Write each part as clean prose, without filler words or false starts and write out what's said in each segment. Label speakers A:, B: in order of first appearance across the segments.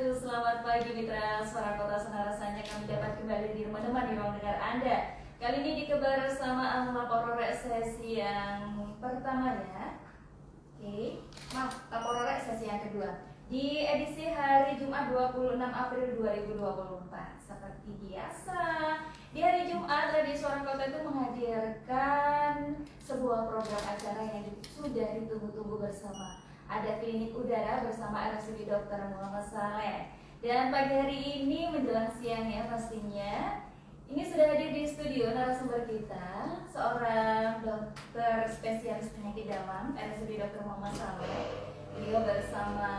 A: wabarakatuh. Selamat pagi mitra Suara Kota Senar. Rasanya kami dapat kembali di menemani ruang dengar Anda. Kali ini di kebersamaan Lapororek sesi yang pertama ya. Lapororek sesi yang kedua. Di edisi hari Jumat 26 April 2024. Seperti biasa, di hari Jumat Radio Suara Kota itu menghadirkan sebuah program acara yang sudah ditunggu-tunggu bersama. Ada klinik udara bersama RSUD Dr. Muhammad Saleh. Dan pagi hari ini menjelang siang ya pastinya, ini sudah hadir di studio narasumber kita, seorang dokter spesialis penyakit dalam RSUD Dr. Muhammad Saleh. Beliau bersama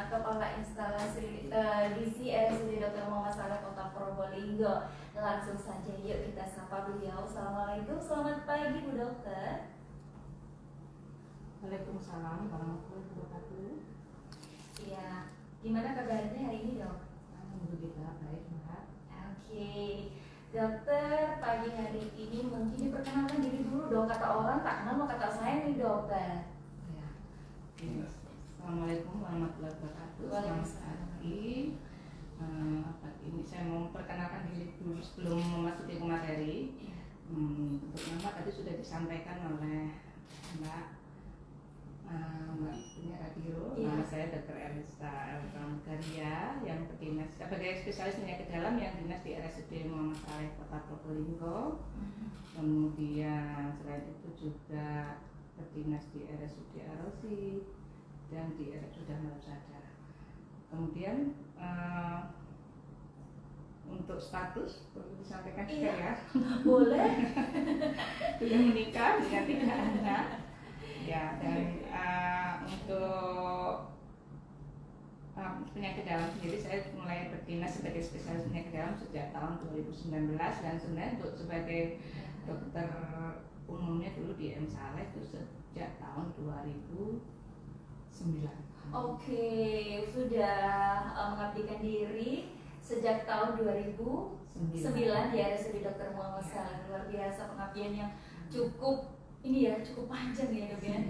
A: Kepala Instalasi DC RSUD Dr. Muhammad Saleh Kota Probolinggo. Langsung saja yuk kita sapa beliau. Assalamualaikum, selamat pagi Bu Dokter.
B: Waalaikumsalam warahmatullahi wabarakatuh.
A: Iya, gimana kabarnya hari ini dok?
B: Alhamdulillah baik Mbak.
A: Oke, dokter pagi hari ini mungkin diperkenalkan diri dulu dong. Kata orang tak kenal mau kata saya nih dokter.
B: Ya. Assalamualaikum warahmatullahi wabarakatuh. Selamat pagi. Pagi ini saya mau memperkenalkan diri dulu sebelum memasuki ke materi. Untuk nama tadi sudah disampaikan oleh Mbak punya radio. Nama saya Dr. Elisa Elkamgaria yang berdinas sebagai spesialis penyakit dalam yang dinas di RSUD Muhammad Saleh Kota Probolinggo. Kemudian selain itu juga berdinas di RSUD Arosi dan di RSUD Ahmad Sadar. Kemudian untuk status perlu disampaikan juga ya.
A: Boleh.
B: Sudah menikah dengan 3 anak. Ya, dan untuk penyakit dalam sendiri saya mulai berdinas sebagai spesialis penyakit dalam sejak tahun 2019 dan sebenarnya untuk sebagai dokter umumnya dulu di M Saleh itu sejak tahun 2009.
A: Oke, sudah mengabdikan diri sejak tahun 2009 di RSUD Dr. Muhammad Saleh. Luar biasa pengabdian yang cukup panjang ya dok ya.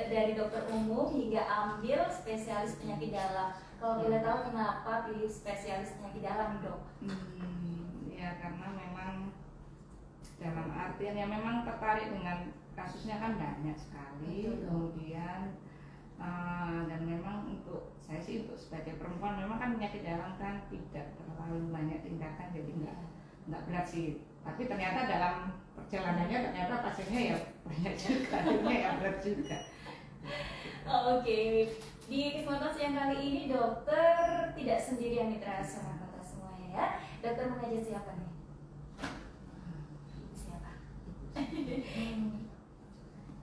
A: Dari dokter umum hingga ambil spesialis penyakit dalam. Kalau boleh tahu kenapa pilih spesialis penyakit dalam dok?
B: Ya karena memang dalam artian ya memang tertarik dengan kasusnya kan banyak sekali.
A: Betul.
B: Kemudian dan memang untuk saya sih untuk sebagai perempuan memang kan penyakit dalam kan tidak terlalu banyak tindakan jadi nggak berat sih. Tapi ternyata dalam perjalanannya ternyata pasiennya ya banyak juga, ya berat juga.
A: Oke, di kesempatan siang kali ini dokter tidak sendirian mitra Suara Kota semuanya ya. Dokter mengajak siapa nih? Siapa?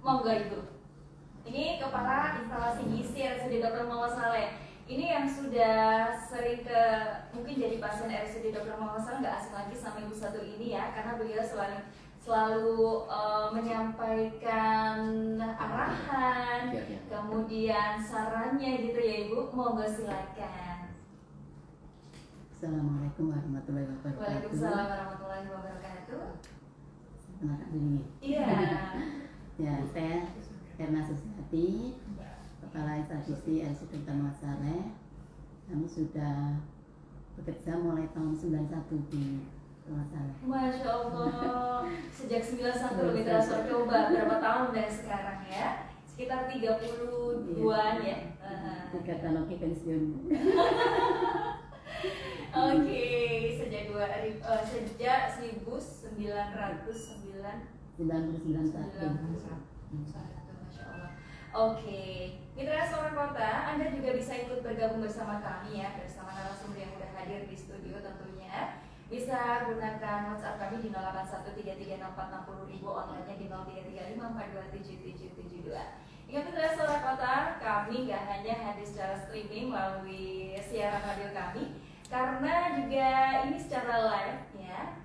A: Monggo Ibu. Ini Kepala Instalasi Gizi RSUD Dr. Muhammad Saleh. Ini yang sudah sering mungkin jadi pasien RSUD Dr. Muhammad Saleh nggak asing lagi sama Ibu satu ini ya, karena beliau selalu menyampaikan arahan, kemudian sarannya gitu ya Ibu. Monggo silakan.
C: Assalamualaikum warahmatullahi wabarakatuh.
A: Waalaikumsalam warahmatullahi wabarakatuh.
C: Perkenalkan diri.
A: Iya.
C: Ya, saya Herna Susiati, Kepala Instalasi RSUD Dr. Muhammad Saleh. Kami sudah bekerja mulai tahun 91 di Muhammad Saleh.
A: Masya Allah, sejak 91 lebih terasa coba berapa tahun dari sekarang ya? Sekitar 32-an ya?
C: 3 tahun lagi pensiun.
A: Oke, sejak 1999 Masya Allah. Oke, mitra Suara Kota, Anda juga bisa ikut bergabung bersama kami ya, bersama narasumber yang sudah hadir di studio tentunya. Bisa gunakan WhatsApp kami di 0813364000, online-nya di 0335427772. Ingat mitra Suara Kota, kami nggak hanya hadir secara streaming melalui siaran radio kami, karena juga ini secara live ya,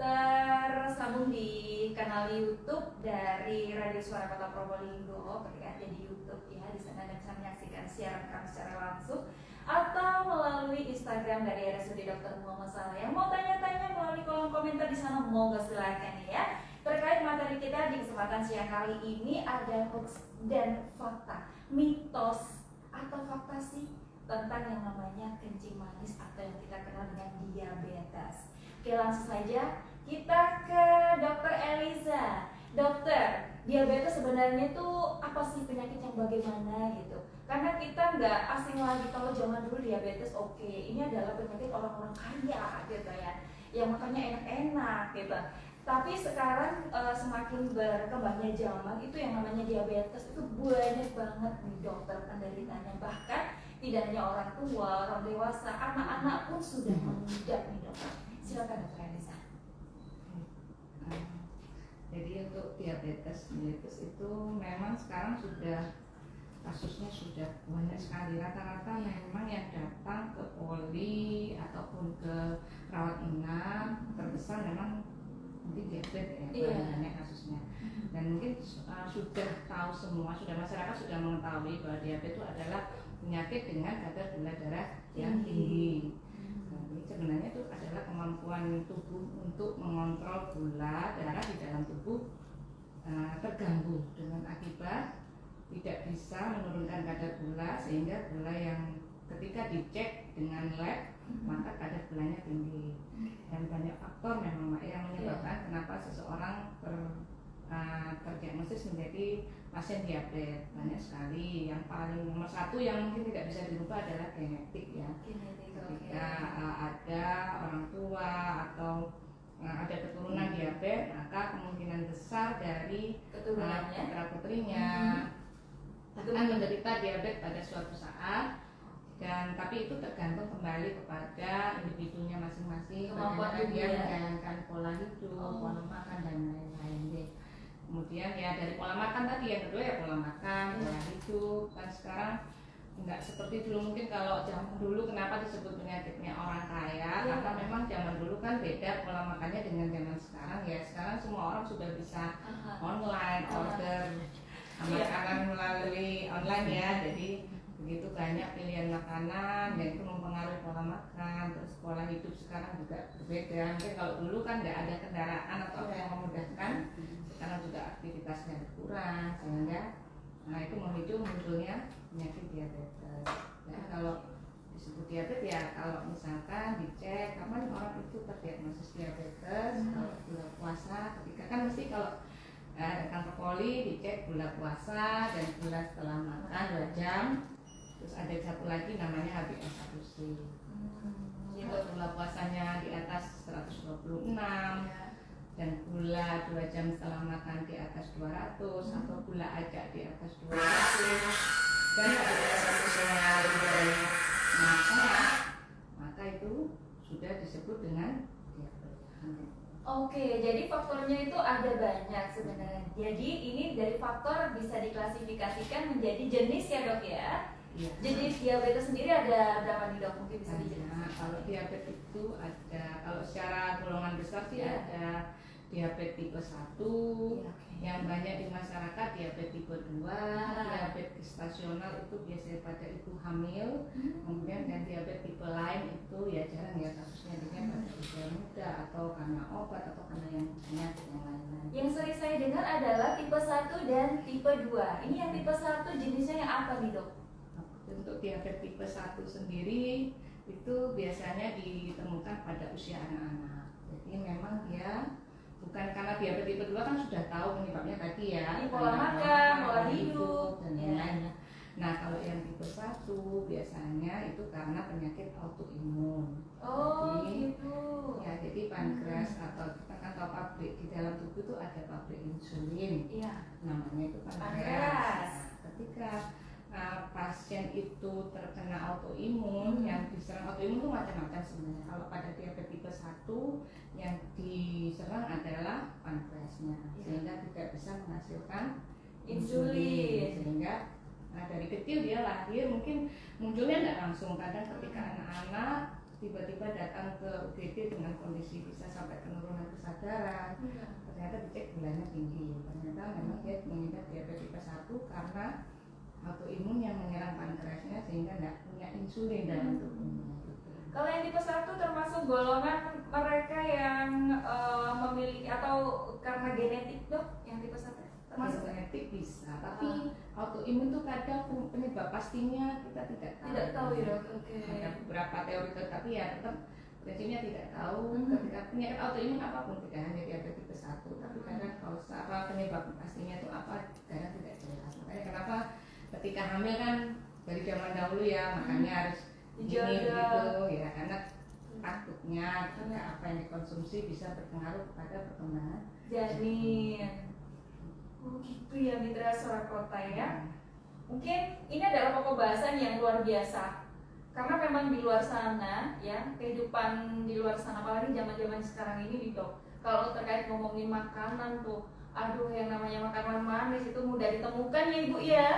A: tersambung di kanal YouTube dari Radio Suara Kota Probolinggo. Ketika ada di YouTube ya, di sana Anda bisa menyaksikan siaran kami secara langsung, atau melalui Instagram dari RSUD Dr. Muhammad Saleh. Yang mau tanya-tanya melalui kolom komentar di sana, monggo silakan ya. Terkait materi kita di kesempatan siang kali ini ada hoax dan fakta, mitos atau fakta sih tentang yang namanya kencing manis atau yang kita kenal dengan diabetes. Oke, langsung saja kita ke Dokter Eliza. Dokter, diabetes sebenarnya itu apa sih, penyakit yang bagaimana gitu? Karena kita nggak asing lagi kalau zaman dulu diabetes oke, ini adalah penyakit orang-orang kaya gitu ya, yang makannya enak-enak gitu. Tapi sekarang semakin berkembangnya zaman itu yang namanya diabetes itu banyak banget nih dokter penderitanya, bahkan tidak hanya orang tua, orang dewasa, anak-anak pun sudah mengidap nih dokter. Silakan dokter Eliza.
B: Jadi untuk diabetes mellitus itu memang sekarang sudah kasusnya sudah banyak sekali. Rata-rata memang yang datang ke poli ataupun ke rawat inap terbesar memang mungkin diabetes ya, banyak kasusnya. Dan mungkin sudah tahu semua, masyarakat sudah mengetahui bahwa diabetes itu adalah penyakit dengan kadar gula darah yang tinggi. Sebenarnya itu adalah kemampuan tubuh untuk mengontrol gula darah di dalam tubuh terganggu dengan akibat tidak bisa menurunkan kadar gula, sehingga gula yang ketika dicek dengan lab maka kadar gulanya tinggi. Dan banyak faktor memang yang menyebabkan kenapa seseorang terdiagnosis menjadi pasien diabetes. Banyak sekali. Yang paling nomor satu yang mungkin tidak bisa dirubah adalah genetik ya. Ketika ada orang tua atau ada keturunan diabetes, maka kemungkinan besar dari putra-putrinya akan menderita diabetes pada suatu saat. Dan tapi itu tergantung kembali kepada individunya masing-masing, bagaimana dia menjalankan pola hidup, pola makan dan lain-lain. Kemudian ya dari pola makan tadi, yang kedua ya pola makan, pola hidup. Kan sekarang nggak seperti dulu, mungkin kalau zaman dulu kenapa disebut penyakitnya orang kaya, karena memang zaman dulu kan beda pola makannya dengan zaman sekarang ya. Sekarang semua orang sudah bisa online order makanan melalui online ya, jadi begitu banyak pilihan makanan dan itu mempengaruhi pola makan. Terus pola hidup sekarang juga berbeda. Mungkin kalau dulu kan nggak ada kendaraan atau apa yang memudahkan, sekarang juga aktivitasnya berkurang, sehingga itu memicu munculnya penyakit diabetes. Jadi kalau disebut diabetes ya kalau misalkan dicek kapan orang itu terdiagnosis diabetes, kalau gula puasa, ketika kan mesti kalau datang ke poli dicek gula puasa dan gula setelah makan 2 jam. Terus ada satu lagi namanya HbA1c. Kalau gula puasanya di atas 126 dan gula 2 jam setelah makan di atas 200 atau gula ajak di atas 200 dan HbA1c-nya lebih dari maka itu sudah disebut dengan diabetes.
A: Oke, jadi faktornya itu ada banyak sebenarnya. Jadi ini dari faktor bisa diklasifikasikan menjadi jenis ya dok ya.
B: Ya.
A: Jenis diabetes sendiri ada berapa nih dok? Mungkin bisa dijelaskan.
B: Kalau diabetes itu ada, kalau secara golongan besar sih ada diabetes tipe 1 yang banyak di masyarakat, diabetes tipe 2, diabetes gestasional itu biasanya pada ibu hamil, kemudian dan diabetes tipe lain itu ya jarang ya kasusnya, dengan pada usia muda atau karena obat atau karena yang penyakit yang lain-lain.
A: Yang sering saya dengar adalah tipe 1 dan tipe 2. Ini yang tipe 1 jenisnya yang apa nih dok?
B: Untuk diabetes tipe 1 sendiri itu biasanya ditemukan pada usia anak-anak. Jadi memang dia bukan karena diabetes tipe 2 kan sudah tahu penyebabnya tadi ya,
A: pola makan, pola hidup
B: dan lain-lain. Nah kalau yang tipe 1 biasanya itu karena penyakit autoimun. Jadi,
A: gitu.
B: Ya jadi pankreas atau kita kan tahu pabrik di dalam tubuh itu ada pabrik insulin.
A: Iya.
B: Namanya itu pankreas. Ketika pasien itu terkena autoimun, yang diserang autoimun itu macam-macam sebenarnya. Kalau pada diabetes tipe 1 yang diserang adalah pankreasnya, sehingga tidak bisa menghasilkan insulin. Sehingga dari kecil dia lahir mungkin munculnya tidak langsung. Kadang ketika anak-anak tiba-tiba datang ke UGD dengan kondisi bisa sampai penurunan kesadaran, ternyata dicek gulanya tinggi. Ternyata memang dia mengidap diabetes tipe 1 karena autoimun yang menyerang pankreasnya sehingga tidak punya insulin dalam tubuhnya.
A: Kalau yang tipe 1 termasuk golongan mereka yang memiliki atau karena genetik dok, yang tipe 1 termasuk
B: genetik genetik bisa, tapi autoimun tuh kadang penyebab pastinya kita tidak tahu.
A: Tidak tahu ya dok. Oke.
B: Ada beberapa teori tapi ya tetap prinsipnya tidak tahu. Ketika penyakit autoimun apapun, tidak hanya diabetes tipe 1, tapi kadang kalau penyebab pastinya itu apa kadang tidak jelas. Makanya kenapa ketika hamil kan dari zaman dahulu ya makannya harus ini gitu ya, karena takutnya apa yang dikonsumsi bisa berpengaruh kepada perkembangan
A: janin. Oh gitu ya mitra suara kota ya. Mungkin ini adalah pokok bahasan yang luar biasa. Karena memang di luar sana ya, kehidupan di luar sana apalagi zaman-zaman sekarang ini nih dok. Kalau terkait ngomongin makanan tuh, aduh yang namanya makanan manis itu mudah ditemukan ya ibu ya.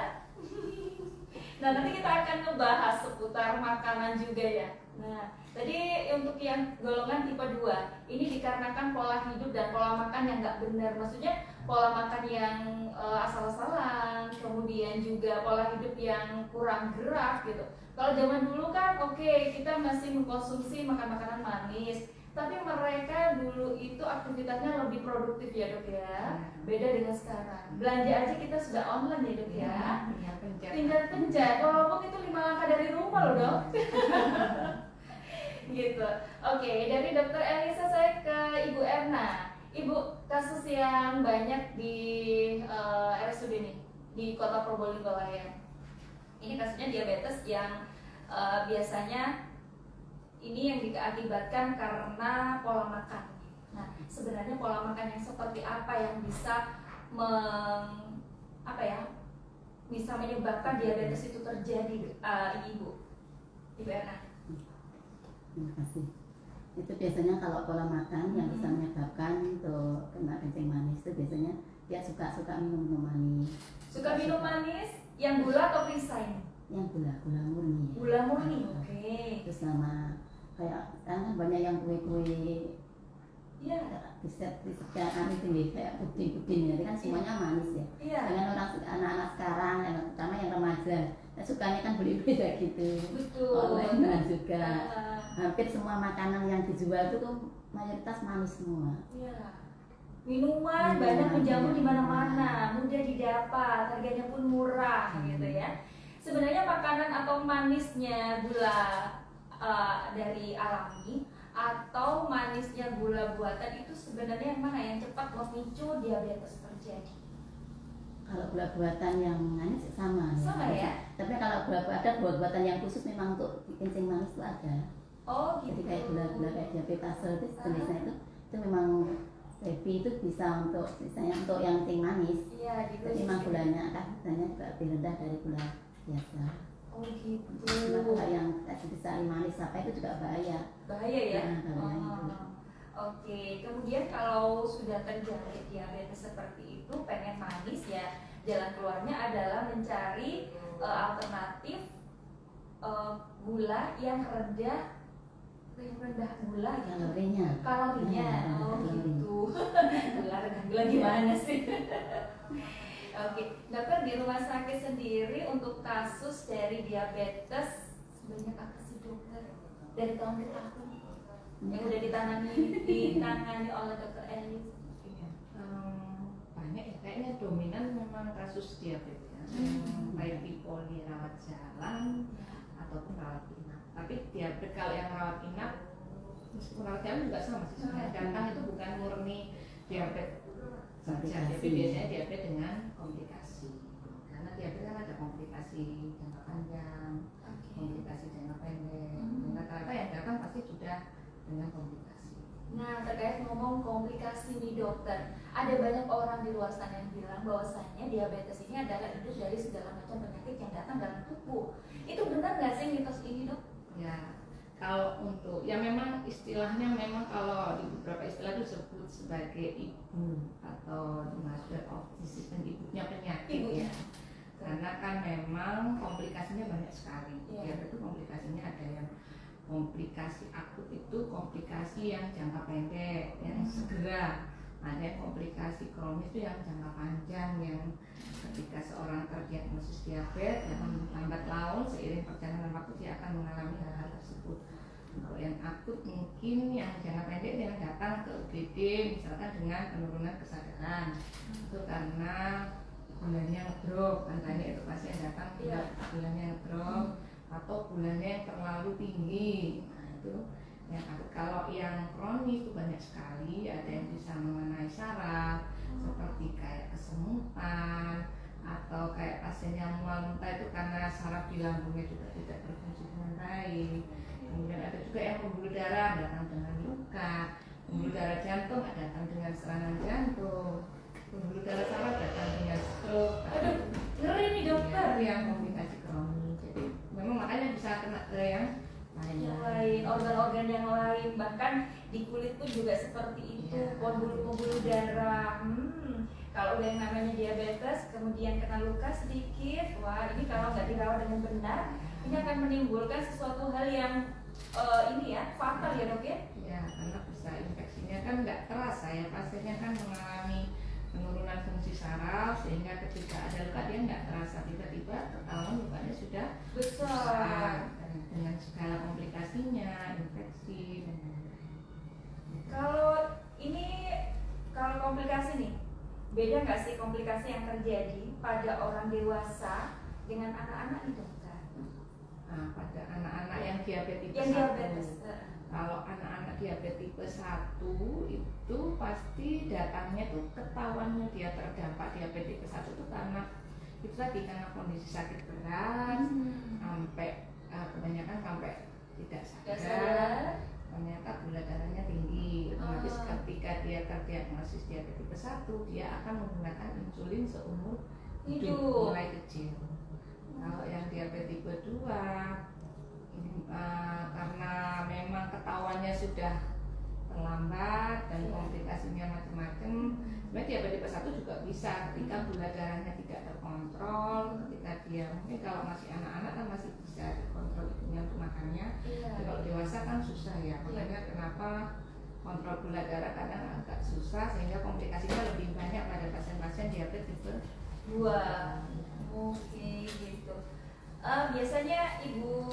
A: Nah nanti kita akan ngebahas seputar makanan juga ya. Nah tadi untuk yang golongan tipe 2 ini dikarenakan pola hidup dan pola makan yang nggak benar. Maksudnya pola makan yang asal-asalan, kemudian juga pola hidup yang kurang gerak gitu. Kalau zaman dulu kan oke, kita masih mengkonsumsi makan makanan manis, tapi mereka dulu itu aktivitasnya lebih produktif ya dok ya. Beda dengan sekarang. Belanja aja kita sudah online ya dok ya. Tinggal pencet. Walaupun itu 5 langkah dari rumah loh dok. Gitu. Oke, dari Dokter Elisa saya ke Ibu Erna. Ibu, kasus yang banyak di RSUD nih di Kota Probolinggo lah ya. Ini kasusnya diabetes yang biasanya ini yang diakibatkan karena pola makan. Nah, sebenarnya pola makan yang seperti apa yang bisa bisa menyebabkan diabetes itu terjadi, Ibu Erna?
C: Terima kasih. Itu biasanya kalau pola makan yang bisa menyebabkan untuk kena kencing manis itu biasanya dia suka minum manis.
A: Suka minum manis yang gula atau perisai?
C: Yang gula murni.
A: Gula murni, oke.
C: Terus sama kayak kan banyak yang kue-kue.
A: Iya.
C: Disediakan itu kayak puding ya, kan semuanya manis ya.
A: Iya.
C: Dengan anak-anak sekarang, terutama yang remaja, sukanya kan beli-beli kayak gitu.
A: Betul.
C: Online juga. Hampir semua makanan yang dijual itu tuh mayoritas manis semua.
A: Iya. Minuman banyak menjamu di mana-mana, mudah didapat, harganya pun murah gitu ya. Sebenarnya makanan atau manisnya gula dari alami atau manisnya gula buatan itu sebenarnya yang mana yang cepat memicu diabetes terjadi?
C: Kalau gula buatan yang manis sama
A: ya.
C: Tapi kalau gula buatan yang khusus memang untuk kencing manis itu ada.
A: Oh gitu.
C: Jadi kayak gula-gula kayak diabetes itu jenisnya itu memang stevia itu bisa untuk misalnya untuk yang kencing manis.
A: Iya gitu.
C: Tapi memang gulanya juga lebih rendah dari gula biasa.
A: Oh gitu.
C: Kalau yang bisa manis apa itu juga bahaya.
A: Bahaya ya.
C: Bahaya.
A: Oke, kemudian kalau sudah terjadi diabetes seperti itu, pengen manis ya, jalan keluarnya adalah mencari alternatif gula yang rendah gula kalorinya. Oh gitu. Gula rendah gula gimana sih? Oke, dokter di rumah sakit sendiri untuk kasus dari diabetes sebanyak apa sih dokter dari tahun ke tahun yang udah ditangani oleh dokter Elis?
B: Banyak ya, kayaknya dominan memang kasus diabetes ya. Baik poli rawat jalan ataupun rawat inap. Tapi diabetes kalau yang rawat inap, meskipun rawat jalan juga sama sih. Datang itu bukan murni diabetes saja, tapi biasanya diabetes dengan komplikasi. Karena diabetes kan ada komplikasi jangka panjang, komplikasi jangka pendek. Rata-rata yang datang pasti sudah dengan komplikasi.
A: Nah, terkait ngomong komplikasi nih dokter, ada banyak orang di luar sana yang bilang bahwasanya diabetes ini adalah induk dari segala macam penyakit yang datang dalam tubuh. Itu benar nggak sih mitos ini dok?
B: Ya, kalau untuk ya memang istilahnya memang kalau di beberapa istilah itu disebut sebagai ibu atau maksudnya sistem ibunya penyakit ya. Karena kan memang komplikasinya banyak sekali. Diabetes komplikasinya ada yang komplikasi akut itu komplikasi yang jangka pendek yang segera, ada yang komplikasi kronis itu yang jangka panjang yang ketika seorang terdiagnosis diabetes dalam lambat laun seiring perjalanan waktu dia akan mengalami hal-hal tersebut. Kalau yang akut mungkin yang jangka pendek yang datang ke UGD misalkan dengan penurunan kesadaran itu karena bulannya ngedrop, kan banyak itu pasien datang bulannya ngedrop atau bulannya yang terlalu tinggi. Nah itu yang kalau yang kronis itu banyak sekali, ada yang bisa mengenai saraf seperti kayak kesemutan atau kayak pasien yang mual muntah itu karena saraf di lambungnya juga tidak berfungsi dengan baik. Kemudian ada juga yang pembuluh darah datang dengan luka, pembuluh darah jantung datang dengan serangan jantung, pembuluh darah saraf datang dengan stroke.
A: Aduh, ngeri nih dokter.
B: Itu yang komplikasi kronis. Jadi memang makanya bisa kena ke yang lain,
A: organ-organ yang lain, bahkan di kulit pun juga seperti itu, pembuluh darah. Kalau udah yang namanya diabetes, kemudian kena luka sedikit, wah ini kalau nggak dirawat dengan benar, ini akan menimbulkan sesuatu hal yang fatal ya dok ya?
B: Ya, karena bisa infeksinya kan nggak terasa ya, pasiennya kan mengalami penurunan fungsi saraf sehingga ketika ada luka dia nggak terasa, tiba-tiba ketahuan lukanya sudah
A: besar
B: dengan segala komplikasinya, infeksi.
A: Kalau komplikasi nih, beda nggak sih komplikasi yang terjadi pada orang dewasa dengan anak-anak nih dokter?
B: Nah, pada anak-anak yang diabetes
A: Yang diabetes.
B: Kalau anak-anak diabetes tipe 1 itu pasti datangnya tuh ketahuannya dia terdampak diabetes tipe 1 itu karena itu tadi karena kondisi sakit berat sampai kebanyakan sampai tidak sadar, ternyata gula darahnya tinggi. Otomatis ketika dia terdiagnosis diabetes tipe 1 dia akan menggunakan insulin seumur hidup mulai kecil. Kalau yang diabetes tipe 2 karena memang ketahuannya sudah terlambat dan komplikasinya macam-macam. Sebenarnya diabetes tipe 1 juga bisa ketika gula darahnya tidak terkontrol, ketika dia mungkin kalau masih anak-anak kan masih bisa dikontrol itunya untuk makannya. Kalau dewasa kan susah ya, makanya kenapa kontrol gula darah kadang agak susah sehingga komplikasinya lebih banyak pada pasien-pasien diabetes tipe 2.
A: Oke gitu. Biasanya Ibu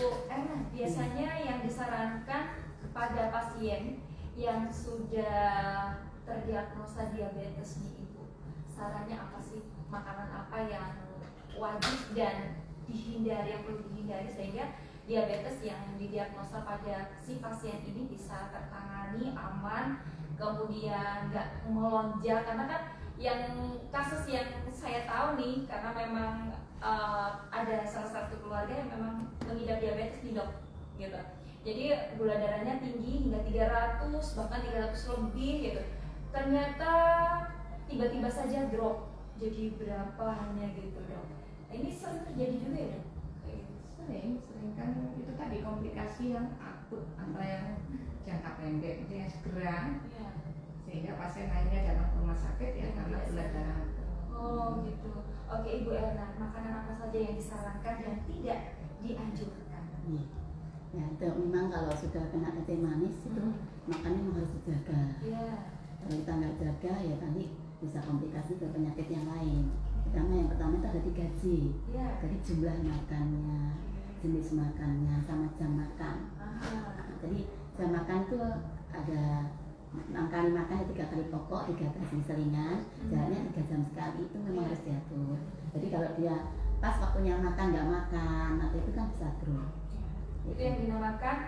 A: biasanya yang disarankan kepada pasien yang sudah terdiagnosa diabetes nih Ibu, sarannya apa sih? Makanan apa yang wajib dan dihindari, yang perlu dihindari sehingga diabetes yang didiagnosa pada si pasien ini bisa tertangani aman, kemudian nggak melonjak? Karena kan yang kasus yang saya tahu nih, karena memang ada salah satu keluarga yang memang mengidap diabetes nih dok, gitu. Jadi gula darahnya tinggi hingga 300 bahkan 300 lebih gitu. Ternyata tiba-tiba saja drop jadi berapa hanya gitu dok. Nah, ini sering terjadi juga ya dok?
B: Sering kan itu tadi komplikasi yang akut atau yang jangka pendek itu yang segera. Sehingga pasien lainnya datang ke rumah sakit ya karena gula darah.
A: Oh gitu. Oke Ibu Erna, makanan apa saja yang disarankan dan tidak dianjurkan?
C: Ya itu memang kalau sudah kena kencing manis itu makannya memang harus dijaga. Kalau kita nggak jaga ya tadi bisa komplikasi ke penyakit yang lain. Yang pertama itu ada 3J. Jadi jumlah makannya, jenis makannya, sama jam makan. Jadi jam makan itu ada 6 kali makan, 3 kali pokok, 3 kali selingan, jaraknya 3 jam sekali, itu memang harus diatur. Jadi kalau dia pas waktunya makan nggak makan, atau itu kan bisa drop.
A: Itu yang dinamakan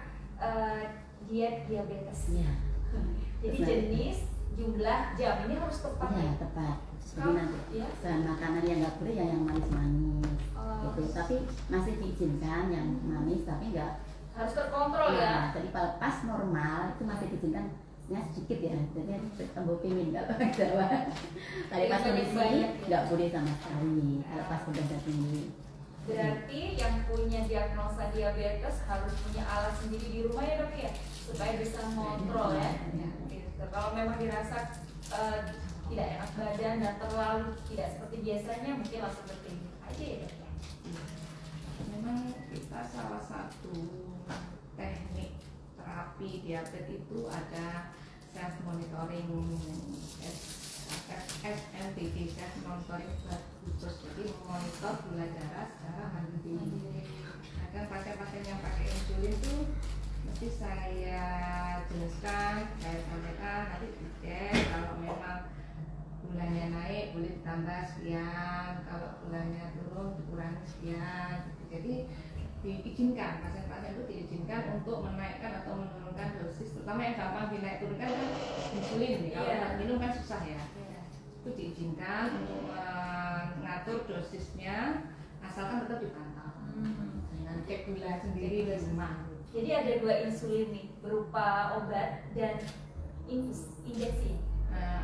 A: diet diabetes. Jadi
C: Terus
A: jenis, jumlah, jam ini harus tepat.
C: Iya tepat. Jadi nanti bahan makanan yang nggak boleh yang manis-manis. Gitu. Tapi masih diizinkan yang manis, tapi nggak
A: harus terkontrol ya.
C: Jadi pas normal itu masih diizinkan sedikit ya, jadi tambah pingin kalau Jawa. Tadi pas kondisi nggak boleh sama sekali kalau pas udah tinggi.
A: Berarti yang punya diagnosa diabetes harus punya alat sendiri di rumah ya dok ya, supaya bisa mengontrol ya. Gitu. Kalau memang dirasa tidak enak badan dan terlalu tidak seperti biasanya, mungkin langsung ke klinik aja ya dok ya.
B: Memang kita salah satu teknik terapi diabetes itu ada self monitoring SMPG, self monitoring blood glucose, jadi memonitor gula darah secara mandiri. Kadang pasien-pasien yang pakai insulin itu mesti saya jelaskan, saya sampaikan nanti dicek kalau memang gulanya naik boleh ditambah sekian, kalau gulanya turun dikurangi sekian gitu. Jadi diizinkan, pasien-pasien itu diizinkan untuk menaikkan atau menurunkan dosis, terutama yang gampang dinaik turunkan kan insulin nih. Kalau
A: Iya.
B: minum kan susah ya.
A: Iya.
B: Itu diizinkan untuk mengatur dosisnya asalkan tetap dipantau dengan cek gula sendiri di rumah.
A: Jadi ada 2 insulin nih, berupa obat dan injeksi.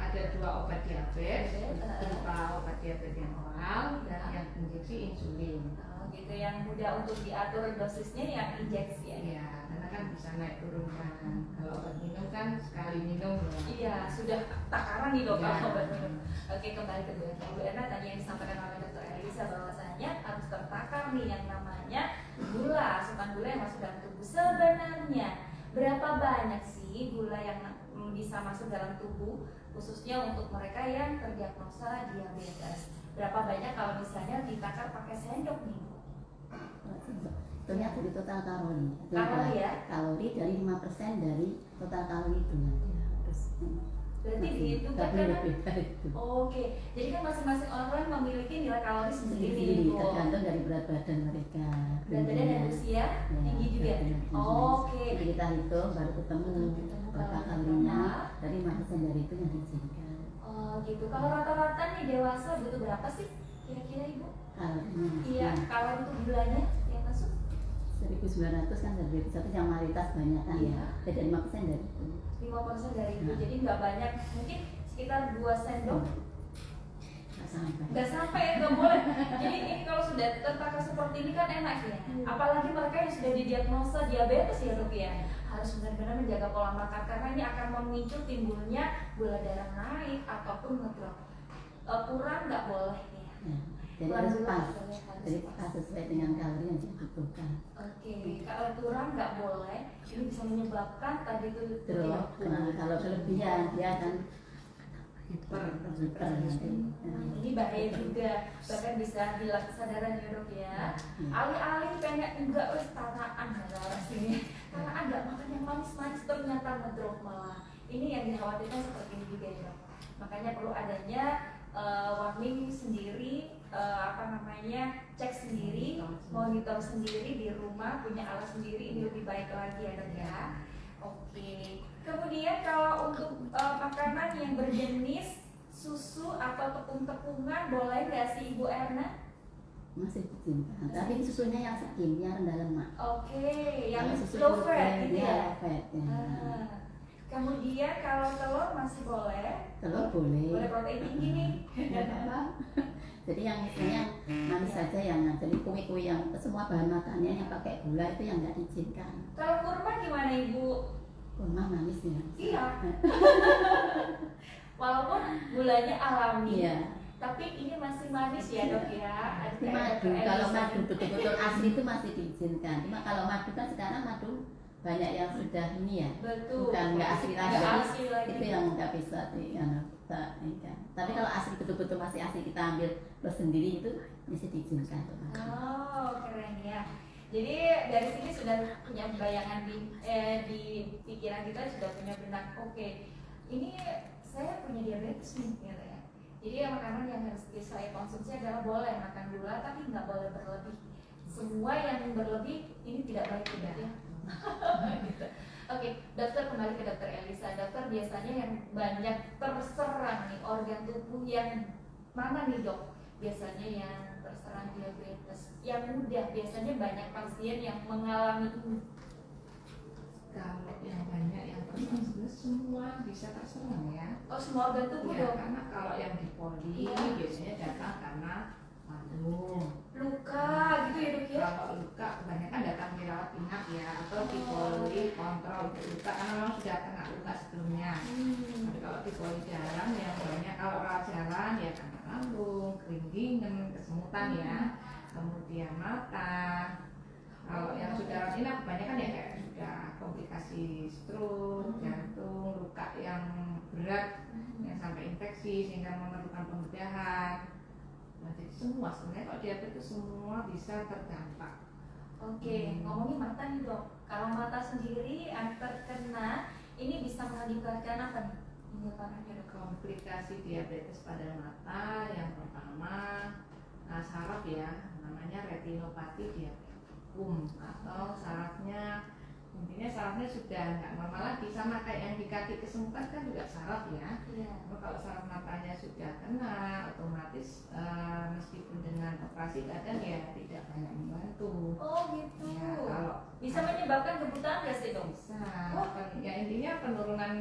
B: Ada 2 obat diabetes,
A: Diabetes,
B: berupa obat diabetes yang oral dan yang injeksi insulin.
A: Oh, gitu, yang mudah untuk diatur dosisnya yang injeksi ya.
B: Iya, karena kan bisa naik turun kan. Kalau obat minum kan sekali minum ya.
A: Iya, sudah takaran nih dok
B: Iya.
A: kalau obat minum. Oke, kembali ke Bu Erna. Bu Erna tadi yang disampaikan oleh Dr. Elisa bahwasanya harus tertakar nih yang namanya gula, asupan gula yang masuk dalam tubuh. Sebenarnya berapa banyak sih gula yang bisa masuk dalam tubuh, khususnya untuk mereka yang terdiagnosa diabetes? Berapa banyak kalau misalnya ditakar pakai sendok nih Bu?
C: Ternyata dari total kalori.
A: Kalori ya?
C: Kalori dari 5% dari total kalori itu nanti harus.
A: Berarti dihitung
C: Nggak
A: kan
C: boleh
A: karena
C: beda itu.
A: Oke, jadi kan masing-masing orang memiliki nilai kalori sendiri
C: Sendiri
A: nih Bu.
C: tergantung dari berat badan mereka.
A: Berat badan dan usia
C: Ya,
A: tinggi juga.
C: berat badan tinggi.
A: Oke.
C: Jadi kita hitung baru ketemu berapa kalorinya dari 5% dari itu yang diizinkan.
A: Oh gitu. Kalau rata-rata nih dewasa butuh berapa sih kira-kira Ibu?
C: Kalorinya.
A: Iya, kalau untuk gulanya yang masuk
C: 1900 kan dari satu yang mayoritas banyak kan.
A: Iya.
C: Beda 5% dari itu.
A: 5% dari itu,
C: Nah.
A: jadi nggak banyak, mungkin sekitar 2 sendok.
C: Nggak sampai.
A: Nggak sampai, nggak boleh. Jadi ini kalau sudah tertakar seperti ini kan enak ya. Apalagi mereka yang sudah didiagnosa diabetes ya dok ya, harus benar-benar menjaga pola makan karena ini akan memicu timbulnya gula darah naik ataupun ngedrop. Kurang nggak boleh ya.
C: Ya. Jadi
A: Kurang
C: harus
A: gula
C: pas.
A: nggak boleh, harus
C: Jadi
A: pas.
C: pas sesuai dengan kalori yang dibutuhkan.
A: Oke, kalau kurang nggak boleh, ini bisa menyebabkan tadi itu
C: Terus kalau kelebihan dia akan
B: Hiper.
C: nanti.
A: ini bahaya juga, bahkan bisa hilang kesadaran ya dok ya. Alih-alih pengen juga wes tanaan ya sini, tanaan nggak makan yang manis-manis ternyata ngedrop malah. Ini yang dikhawatirkan seperti ini juga ya dok. Makanya perlu adanya warning sendiri, cek sendiri, monitor sendiri di rumah, punya alat sendiri, ini lebih baik lagi ya dok ya. Oke. Kemudian kalau untuk makanan yang berjenis susu atau tepung-tepungan boleh nggak sih Ibu Erna?
C: Masih disimpan. Tapi susunya yang skim, yang rendah lemak.
A: Oke, yang
C: Kalau susu
A: low fat
C: putih,
A: gitu
C: dia
A: ya.
C: low fat ya.
A: Ah. Kemudian kalau telur masih boleh,
C: Telur boleh.
A: boleh protein tinggi nih.
C: Nggak apa-apa. Jadi yang misalnya manis saja yang jadi kue-kue yang semua bahan makannya yang pakai gula itu yang nggak diizinkan.
A: Kalau kurma gimana Ibu?
C: Kurma manis ya.
A: Iya. Walaupun gulanya alami,
C: Iya.
A: tapi ini masih manis ya dok ya. Ada
C: Tapi
A: kayak
C: madu,
A: Dr.
C: kalau
A: Elisa.
C: madu betul-betul asli itu masih diizinkan. Cuma kalau madu kan sekarang madu banyak yang sudah ini ya,
A: Betul.
C: bukan nggak asli lagi.
A: Nggak
C: Jadi
A: asli lagi.
C: itu yang nggak bisa ini kan. Tapi kalau asli betul-betul masih asli kita ambil sendiri itu masih diizinkan.
A: Oh, keren ya. Jadi dari sini sudah punya bayangan di pikiran kita, sudah punya benak. Oke, ini saya punya diabetes nih, gitu ya. Jadi makanan yang harus saya konsumsi adalah boleh makan gula, tapi nggak boleh berlebih. Semua yang berlebih ini tidak baik juga ya. Gitu. Oke, dokter, kembali ke dokter Elisa. Dokter, biasanya yang banyak terserang nih organ tubuh yang mana nih dok? Biasanya yang terserang diabetes, yang mudah biasanya banyak pasien yang mengalami ini.
B: Kalau yang banyak yang terserang sebenarnya semua bisa terserang ya.
A: Oh, semua organ tubuh
B: Ya,
A: dok.
B: karena kalau yang di poli
A: Iya.
B: biasanya datang karena lambung.
A: Luka gitu ya dok ya.
B: Kalau luka kebanyakan datang dirawat inap ya, atau di poli kontrol untuk luka karena memang sudah kena luka sebelumnya. Tapi kalau di poli jalan yang banyak, kalau rawat jalan ya karena lambung, keringgingan, kesemutan ya, kemudian mata. Kalau yang sudah rawat inap kebanyakan ya kayak sudah komplikasi stroke, jantung, luka yang berat yang sampai infeksi sehingga memerlukan pembedahan. Nah, jadi semua sebenarnya kalau diabetes itu semua bisa terdampak.
A: Oke, ngomongin mata nih dok. Kalau mata sendiri yang terkena ini bisa mengakibatkan apa nih? Iya, parahnya dok.
B: Komplikasi diabetes pada mata yang pertama saraf ya, namanya retinopati diabeticum atau sarafnya, intinya sarafnya sudah nggak normal lagi, sama kayak yang di kaki kesemutan kan juga saraf ya.
A: Iya.
B: Kalau saraf matanya sudah kena, otomatis meskipun dengan operasi kadang ya tidak banyak membantu.
A: Oh gitu.
B: Ya, kalau
A: Bisa menyebabkan kebutaan nggak sih dok?
B: bisa,
A: Oh.
B: ya intinya penurunan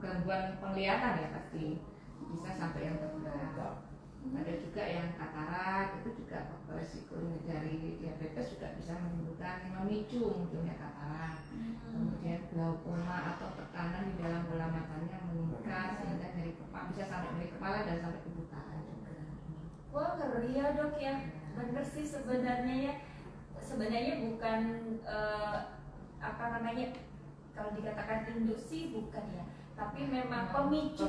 B: gangguan penglihatan ya pasti bisa sampai yang terberat. Ada juga yang katarak, itu juga faktor resiko dari diabetes juga bisa memicu munculnya katarak. Kemudian glaukoma atau tekanan di dalam bola matanya meningkat sehingga dari kepala bisa sampai dari kepala dan sampai kebutaan juga.
A: Wah ngeri ya dok ya. Bener sih sebenarnya ya. Sebenarnya bukan apa namanya, kalau dikatakan induksi bukan ya, tapi memang pemicu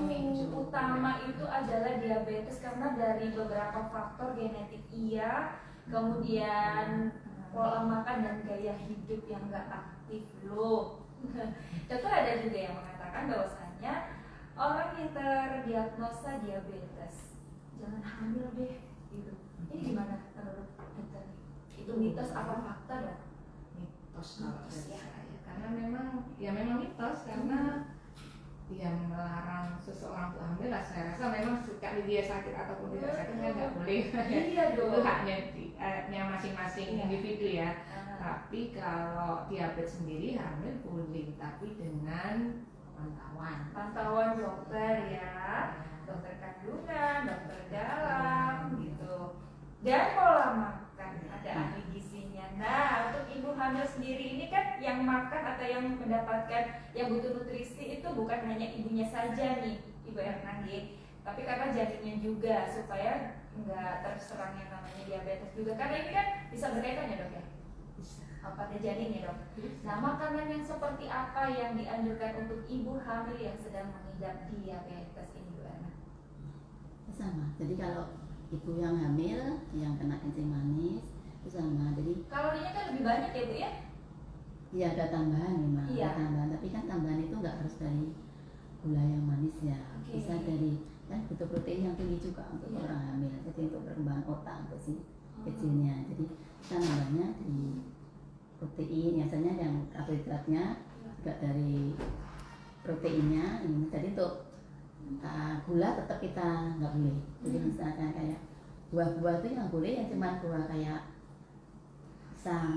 A: utama itu adalah diabetes karena dari beberapa faktor genetik iya, kemudian pola makan dan gaya hidup yang gak aktif loh. Dokter ada juga yang mengatakan bahwasanya orang yang terdiagnosa diabetes jangan hamil deh gitu. Ini gimana menurut dokter? Itu mitos apa fakta dok?
B: Mitos kalau
A: Mitos,
B: dari
A: ya.
B: saya, karena memang mitos karena dia melarang seseorang untuk hamil lah. Saya rasa memang sekali dia sakit ataupun tidak sakit kan nggak boleh.
A: Iya
B: Itu
A: dong.
B: haknya masing-masing
A: Iya.
B: individu ya.
A: Ah,
B: Tapi kalau diabetes sendiri hamil boleh, tapi dengan pantauan.
A: pantauan dokter ya, dokter kandungan, dokter dalam gitu, dan pola makan, ada ahli gizinya. Nah untuk ibu hamil sendiri ini kan yang makan atau yang mendapatkan yang butuh nutrisi itu bukan hanya ibunya saja nih Ibu Erna, tapi karena janinnya juga supaya nggak terserang yang namanya diabetes juga, karena ini kan bisa berkaitan ya dok ya, pada janinnya dok. Nah makanan yang seperti apa yang dianjurkan untuk ibu hamil yang sedang mengidap diabetes ini Bu Erna?
C: Sama. Jadi kalau ibu yang hamil yang kena kencing manis itu sama. Jadi
A: Kalorinya kan lebih banyak ya Bu ya?
C: ya ada tambahan memang,
A: Iya.
C: ada tambahan. Tapi kan tambahan itu nggak harus dari gula yang manis ya.
A: Oke.
C: Bisa dari kan butuh protein yang tinggi juga untuk
A: Iya.
C: orang hamil. Jadi untuk perkembangan otak untuk si kecilnya. Jadi kita nambahnya di protein, biasanya yang karbohidratnya juga dari proteinnya. Ini jadi untuk gula tetap kita nggak boleh. Jadi misalkan kayak buah-buah itu yang boleh yang cuma buah kayak pisang,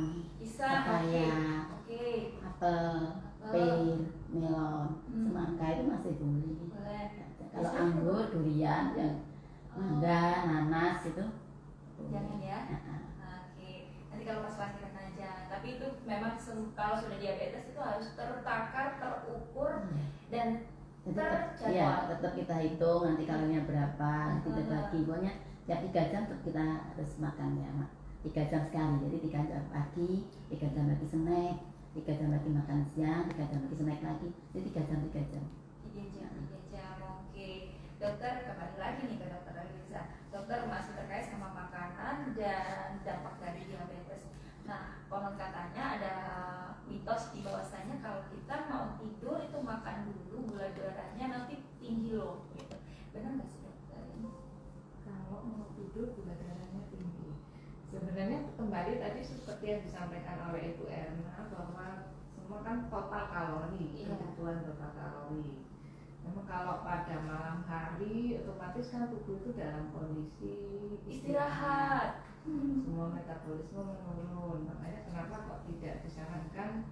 C: papaya,
A: Oke.
C: apel, pir, melon, semangka itu masih boleh.
A: Boleh.
C: Kalau anggur, durian, yang mangga, nanas itu
A: Jangan ya. Oke. Nanti kalau pas lahiran aja. Tapi itu memang kalau sudah diabetes itu harus tertakar, terukur dan terjadwal.
C: Ya, tetap kita hitung nanti kalorinya berapa, nanti kita bagi. Pokoknya tiap 3 jam tetap kita harus makan ya, Mak. 3 jam sekali, jadi 3 jam pagi, 3 jam lagi snack, 3 jam lagi makan siang, 3 jam lagi snack lagi, jadi 3 jam, 3 jam.
A: 3 jam. Oke. Dokter, kembali lagi nih ke dokter Aliza. Dokter masih terkait sama makanan dan dampak dari diabetes. Nah, konon katanya ada mitos di bahwasanya kalau kita mau tidur itu makan dulu, gula darahnya nanti tinggi loh gitu. Benar nggak sih dokter?
B: Kalau mau tidur gula darahnya tinggi, sebenarnya kembali tadi seperti yang disampaikan oleh Ibu Erna bahwa semua kan total kalori,
A: Iya.
B: kebutuhan total kalori. Memang kalau pada malam hari otomatis kan tubuh itu dalam kondisi
A: Istirahat.
B: semua metabolisme menurun. Makanya kenapa kok tidak disarankan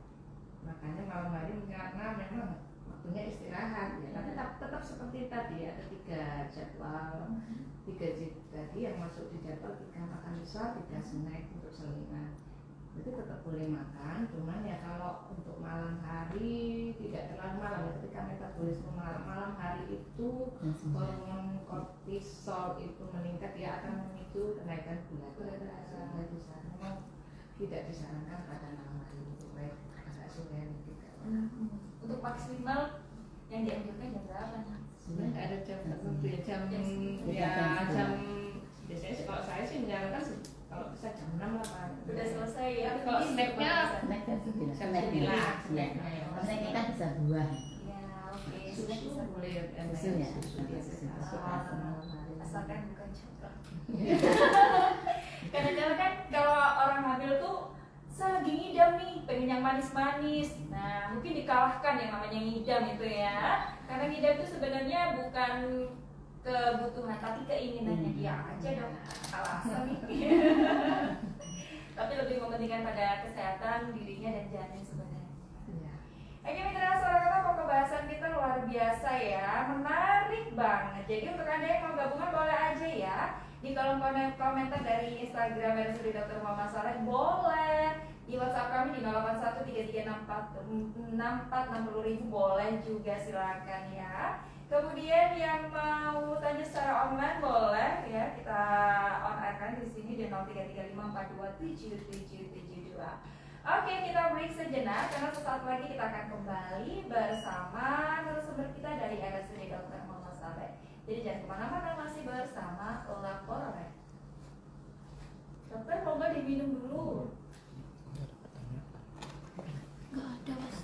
B: makanya malam hari, karena memang waktunya istirahat ya. Tapi tetap seperti tadi ada 3 jadwal, 3 tadi yang masuk di jadwal, 3 makan besar, 3 snack untuk selingan. Itu tetap boleh makan, cuman ya kalau untuk malam hari tidak terlalu malam ya, ketika metabolisme malam hari itu hormon kortisol itu meningkat, ya akan memicu kenaikan gula darah, sehingga memang tidak disarankan pada malam hari itu, baik agak sore juga.
A: Untuk maksimal yang dianjurkan jam berapa nih?
B: Sebenarnya nggak ada jam tertentu ya, jam biasanya sih kalau saya sih menyarankan kalau bisa jam 6 lah Pak.
A: Udah selesai ya.
B: Tapi kalau snacknya
C: Snack jam 9.
B: jam
C: Snack
B: 9.
C: ya. Snack kita bisa buah.
A: Ya, oke. sudah bisa
B: boleh
C: Susu ya?
B: susu dia
C: Susu.
A: asalkan bukan coklat. Kadang-kadang kan kalau orang hamil tuh saya lagi ngidam nih, pengen yang manis-manis. Nah, mungkin dikalahkan yang namanya ngidam itu ya. Karena ngidam itu sebenarnya bukan kebutuhan, tapi keinginannya dia aja dong. Alasan nih. Tapi lebih mementingkan pada kesehatan dirinya dan janin sebenarnya.
B: Iya.
A: Oke mitra suara kata, mau pembahasan kita luar biasa ya, menarik banget. Jadi untuk anda yang mau gabungan boleh aja ya di kolom komentar dari Instagram RSUD Dr. Muhammad Saleh, boleh di WhatsApp kami di 081336460.000 boleh juga, silakan ya. Kemudian yang mau tanya secara online boleh ya, kita on air kan di sini di 0335427772. Oke, kita break sejenak karena sesaat lagi kita akan kembali bersama narasumber kita dari RSUD Dr. Muhammad Saleh. Jadi jangan kemana-mana, masih bersama Laporan. Dokter mau nggak diminum dulu?
C: Nggak ada mas.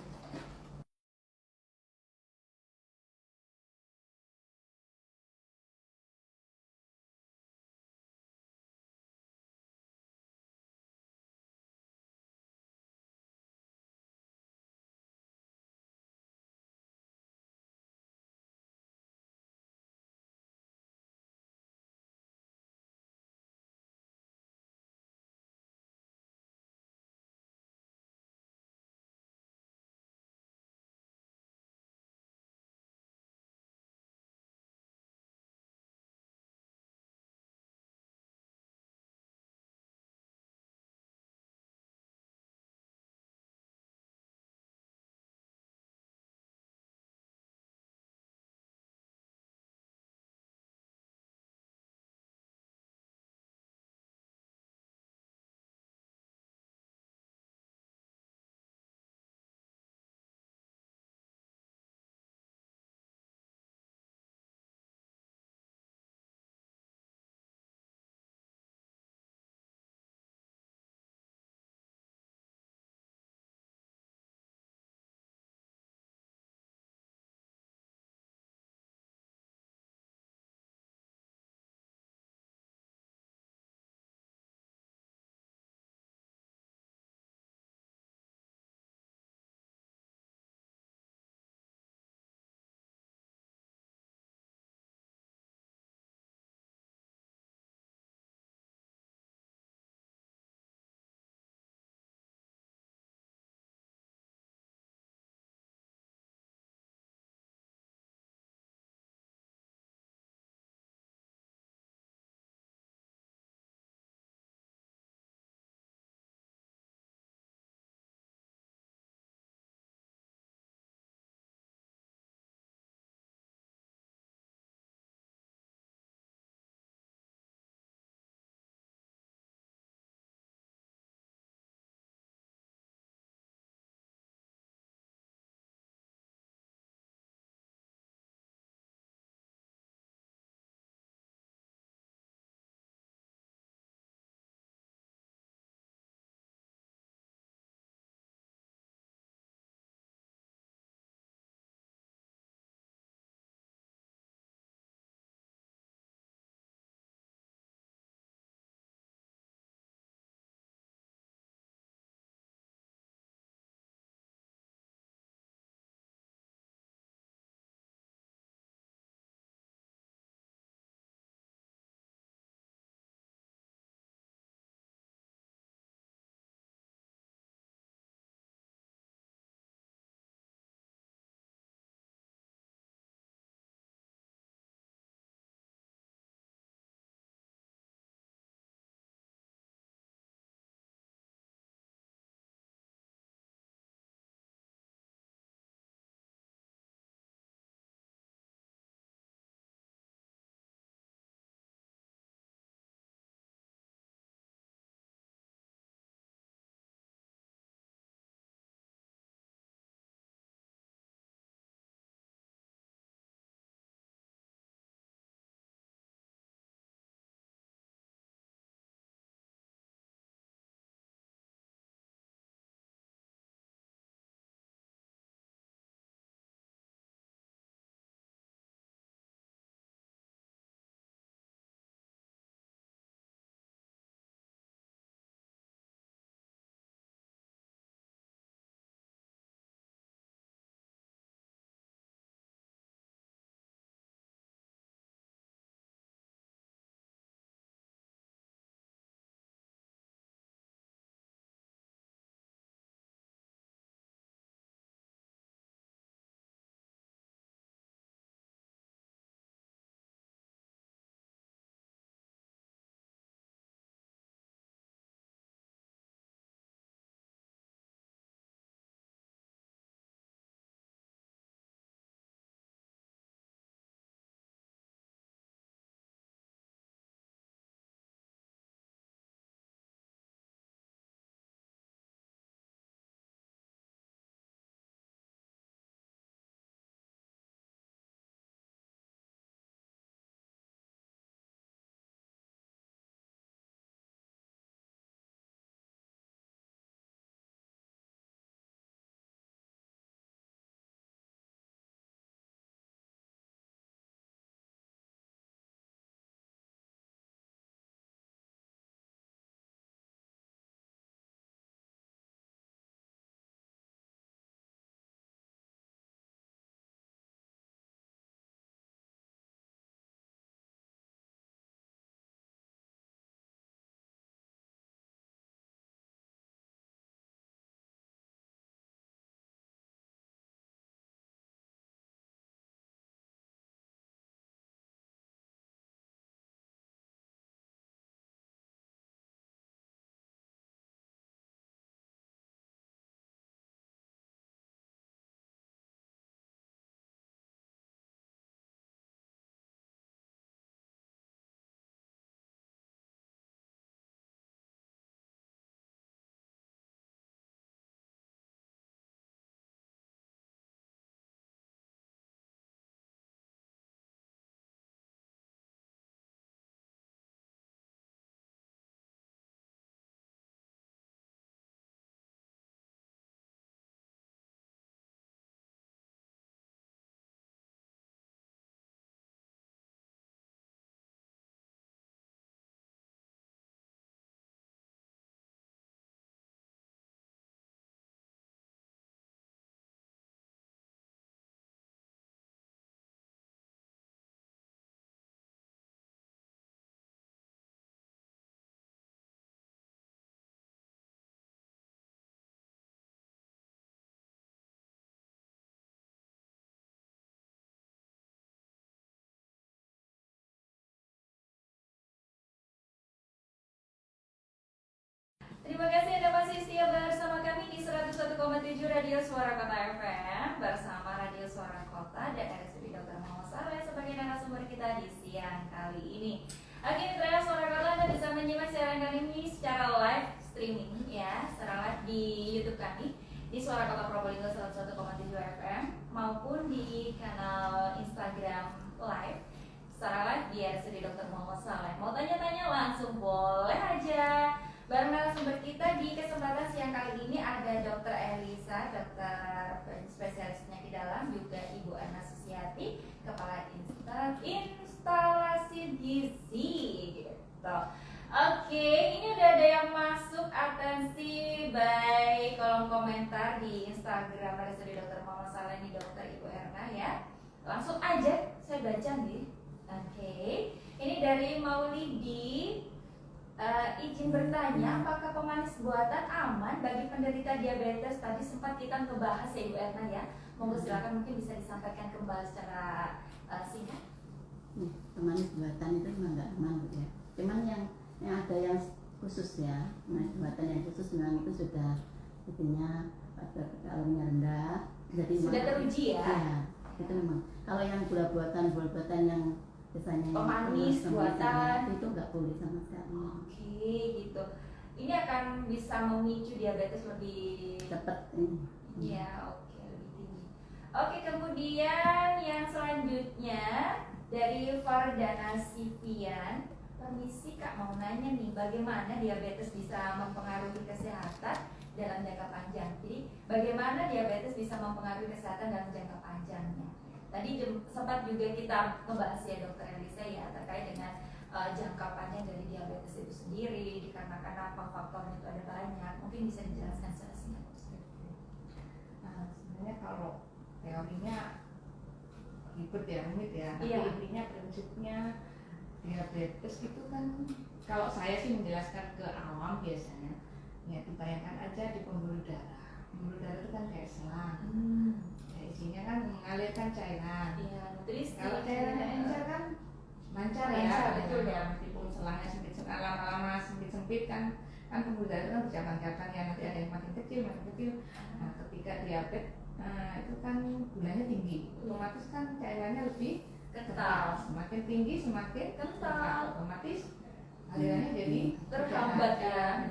A: 101,7 Radio Suara Kota FM bersama Radio Suara Kota dan RSUD Dr. Muhammad Saleh sebagai narasumber kita di siang kali ini. Oke, mitra Suara Kota, Anda bisa menyimak siaran kali ini secara live streaming ya, secara live di YouTube kami di Suara Kota Probolinggo 101,7 FM maupun di kanal Instagram live secara live di RSUD Dr. Muhammad Saleh. Mau tanya-tanya langsung boleh aja. Bareng narasumber kita di kesempatan siang kali ini ada Dr. Elisa, dokter spesialis penyakit dalam, juga Ibu Ana Susiati, kepala instalasi gizi gitu. Oke, ini udah ada yang masuk, atensi by kolom komentar di Instagram RSUD Dr. Muhammad Saleh nih, Dokter Ibu Erna ya. Langsung aja saya baca nih. Oke, ini dari Maulidi. Izin bertanya, apakah pemanis buatan aman bagi penderita diabetes? Tadi sempat kita ngebahas ya Ibu Erna ya. Monggo silakan, mungkin bisa disampaikan kembali secara singkat.
C: Pemanis buatan itu memang nggak aman ya. Cuman yang ada yang khusus ya, pemanis buatan yang khusus memang itu sudah intinya pada kalorinya rendah. Jadi
A: sudah teruji ya.
C: Ya, itu memang. Kalau yang gula buatan yang biasanya
A: pemanis buatan
C: itu nggak boleh sama sekali.
A: Oke, gitu. Ini akan bisa memicu diabetes lebih
C: cepat.
A: Ya, oke, lebih tinggi. Oke, kemudian yang selanjutnya dari Fardana Sivian. Permisi Kak, mau nanya nih, bagaimana diabetes bisa mempengaruhi kesehatan dalam jangka panjang? Jadi, bagaimana diabetes bisa mempengaruhi kesehatan dalam jangka panjangnya? Tadi sempat juga kita membahas ya Dokter Elisa ya terkait dengan jangka panjang dari diabetes itu sendiri, dikarenakan apa faktornya itu ada banyak. Mungkin bisa dijelaskan secara singkat.
B: Sebenarnya kalau teorinya ribet ya, rumit ya, tapi
A: Iya.
B: intinya prinsipnya diabetes itu kan, kalau saya sih menjelaskan ke awam biasanya, ya dibayangkan aja di pembuluh darah. Pembuluh darah itu kan kayak selang. Isinya kan mengalirkan cairan.
A: Iya, nutrisi.
B: Kalau cairannya encer kan lancar ya,
A: Lancar, betul ya.
B: meskipun selangnya sempit-sempit, lama-lama sempit-sempit kan pembuluh darah kan bercabang-cabang ya, nanti ada yang makin kecil. Nah, ketika diabetes itu kan gulanya tinggi, otomatis kan cairannya lebih
A: Kental.
B: Semakin tinggi semakin
A: Kental.
B: otomatis alirannya jadi
A: terhambat ya.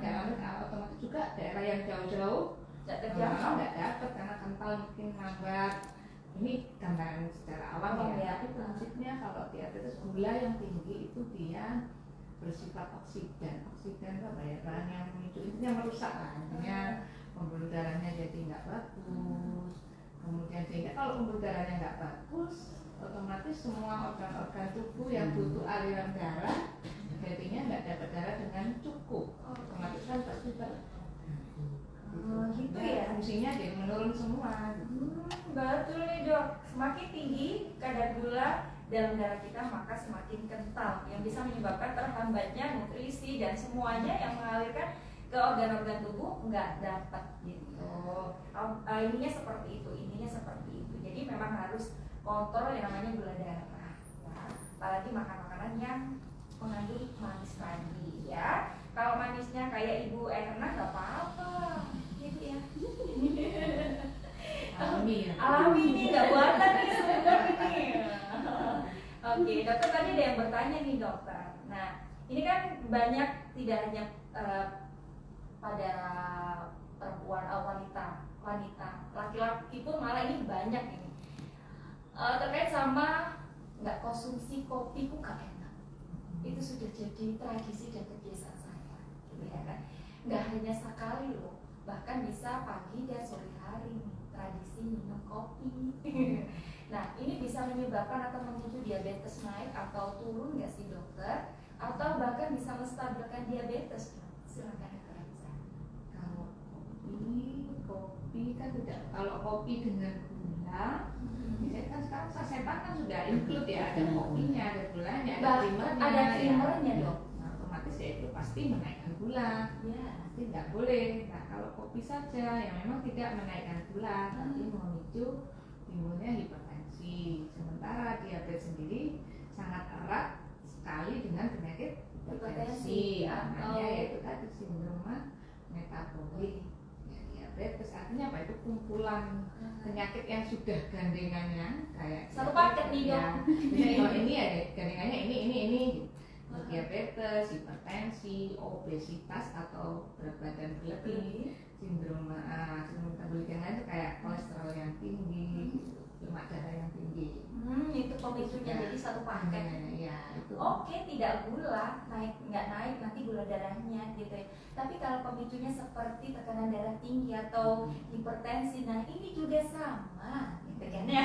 B: Otomatis juga daerah yang jauh-jauh nggak dapat karena kental, mungkin lambat. Ini gambaran secara awam ya. Tapi prinsipnya kalau diabetes gula yang tinggi itu dia bersifat oksidan. Oksidan itu apa ya? Bahan yang memicu, intinya merusak lah. Intinya pembuluh darahnya jadi nggak bagus. Kemudian sehingga kalau pembuluh darahnya nggak bagus, otomatis semua organ-organ tubuh yang butuh aliran darah jadinya nggak dapat darah dengan cukup. Otomatis kan pasti
A: Gitu ya.
B: fungsinya jadi menurun semua.
A: Betul nih Dok. Semakin tinggi kadar gula dalam darah kita maka semakin kental, yang bisa menyebabkan terhambatnya nutrisi dan semuanya yang mengalirkan ke organ-organ tubuh nggak dapat gitu. Ininya seperti itu. Jadi memang harus kontrol yang namanya gula darah. Ya. Apalagi makan makanan yang mengandung manis tadi ya. Kalau manisnya kayak Ibu Erna nggak apa-apa, gitu ya. Alami nih, nggak buatan nih sebenarnya. Oke, dokter tadi ada yang bertanya nih dokter. Nah, ini kan banyak tidak hanya pada perempuan, wanita, laki-laki pun malah ini banyak ini terkait sama nggak konsumsi kopi kok nggak enak. Itu sudah jadi tradisi dan kebiasaan saya, gitu ya kan. Nggak hanya sekali loh, bahkan bisa pagi dan sore hari nih, tradisi minum kopi. Nah, ini bisa menyebabkan atau memicu diabetes naik atau turun nggak sih dokter? Atau bahkan bisa menstabilkan diabetes? Silakan dokter Elisa.
B: Kalau kopi kan tidak. Kalau kopi dengan gula, misalnya kan sekarang sasetan kan sudah include ya, ada kopinya, ada gulanya, ada creamernya.
A: Ada creamernya
B: ya.
A: dok.
B: Nah, otomatis ya itu pasti menaikkan gula.
A: Ya.
B: Tidak boleh. Nah, kalau kopi saja yang memang tidak menaikkan gula, tapi memicu timbulnya hipertensi. Sementara diabetes sendiri sangat erat sekali dengan penyakit hipertensi. Namanya yaitu tadi sindrom metabolik. Ya, diabetes. Artinya apa? Itu kumpulan penyakit yang sudah gandengannya kayak
A: Satu paket nih, Dok.
B: Misalnya kalau ini ada gandengannya ini. Diabetes, hipertensi, obesitas atau berat badan berlebih, sindrom metabolik yang lain itu kayak kolesterol yang tinggi, lemak darah yang tinggi.
A: Itu pemicunya, jadi satu paket.
B: Ya, itu.
A: Oke, tidak gula, nggak naik nanti gula darahnya gitu ya. Tapi kalau pemicunya seperti tekanan darah tinggi atau hipertensi, nah ini juga sama gitu kan ya.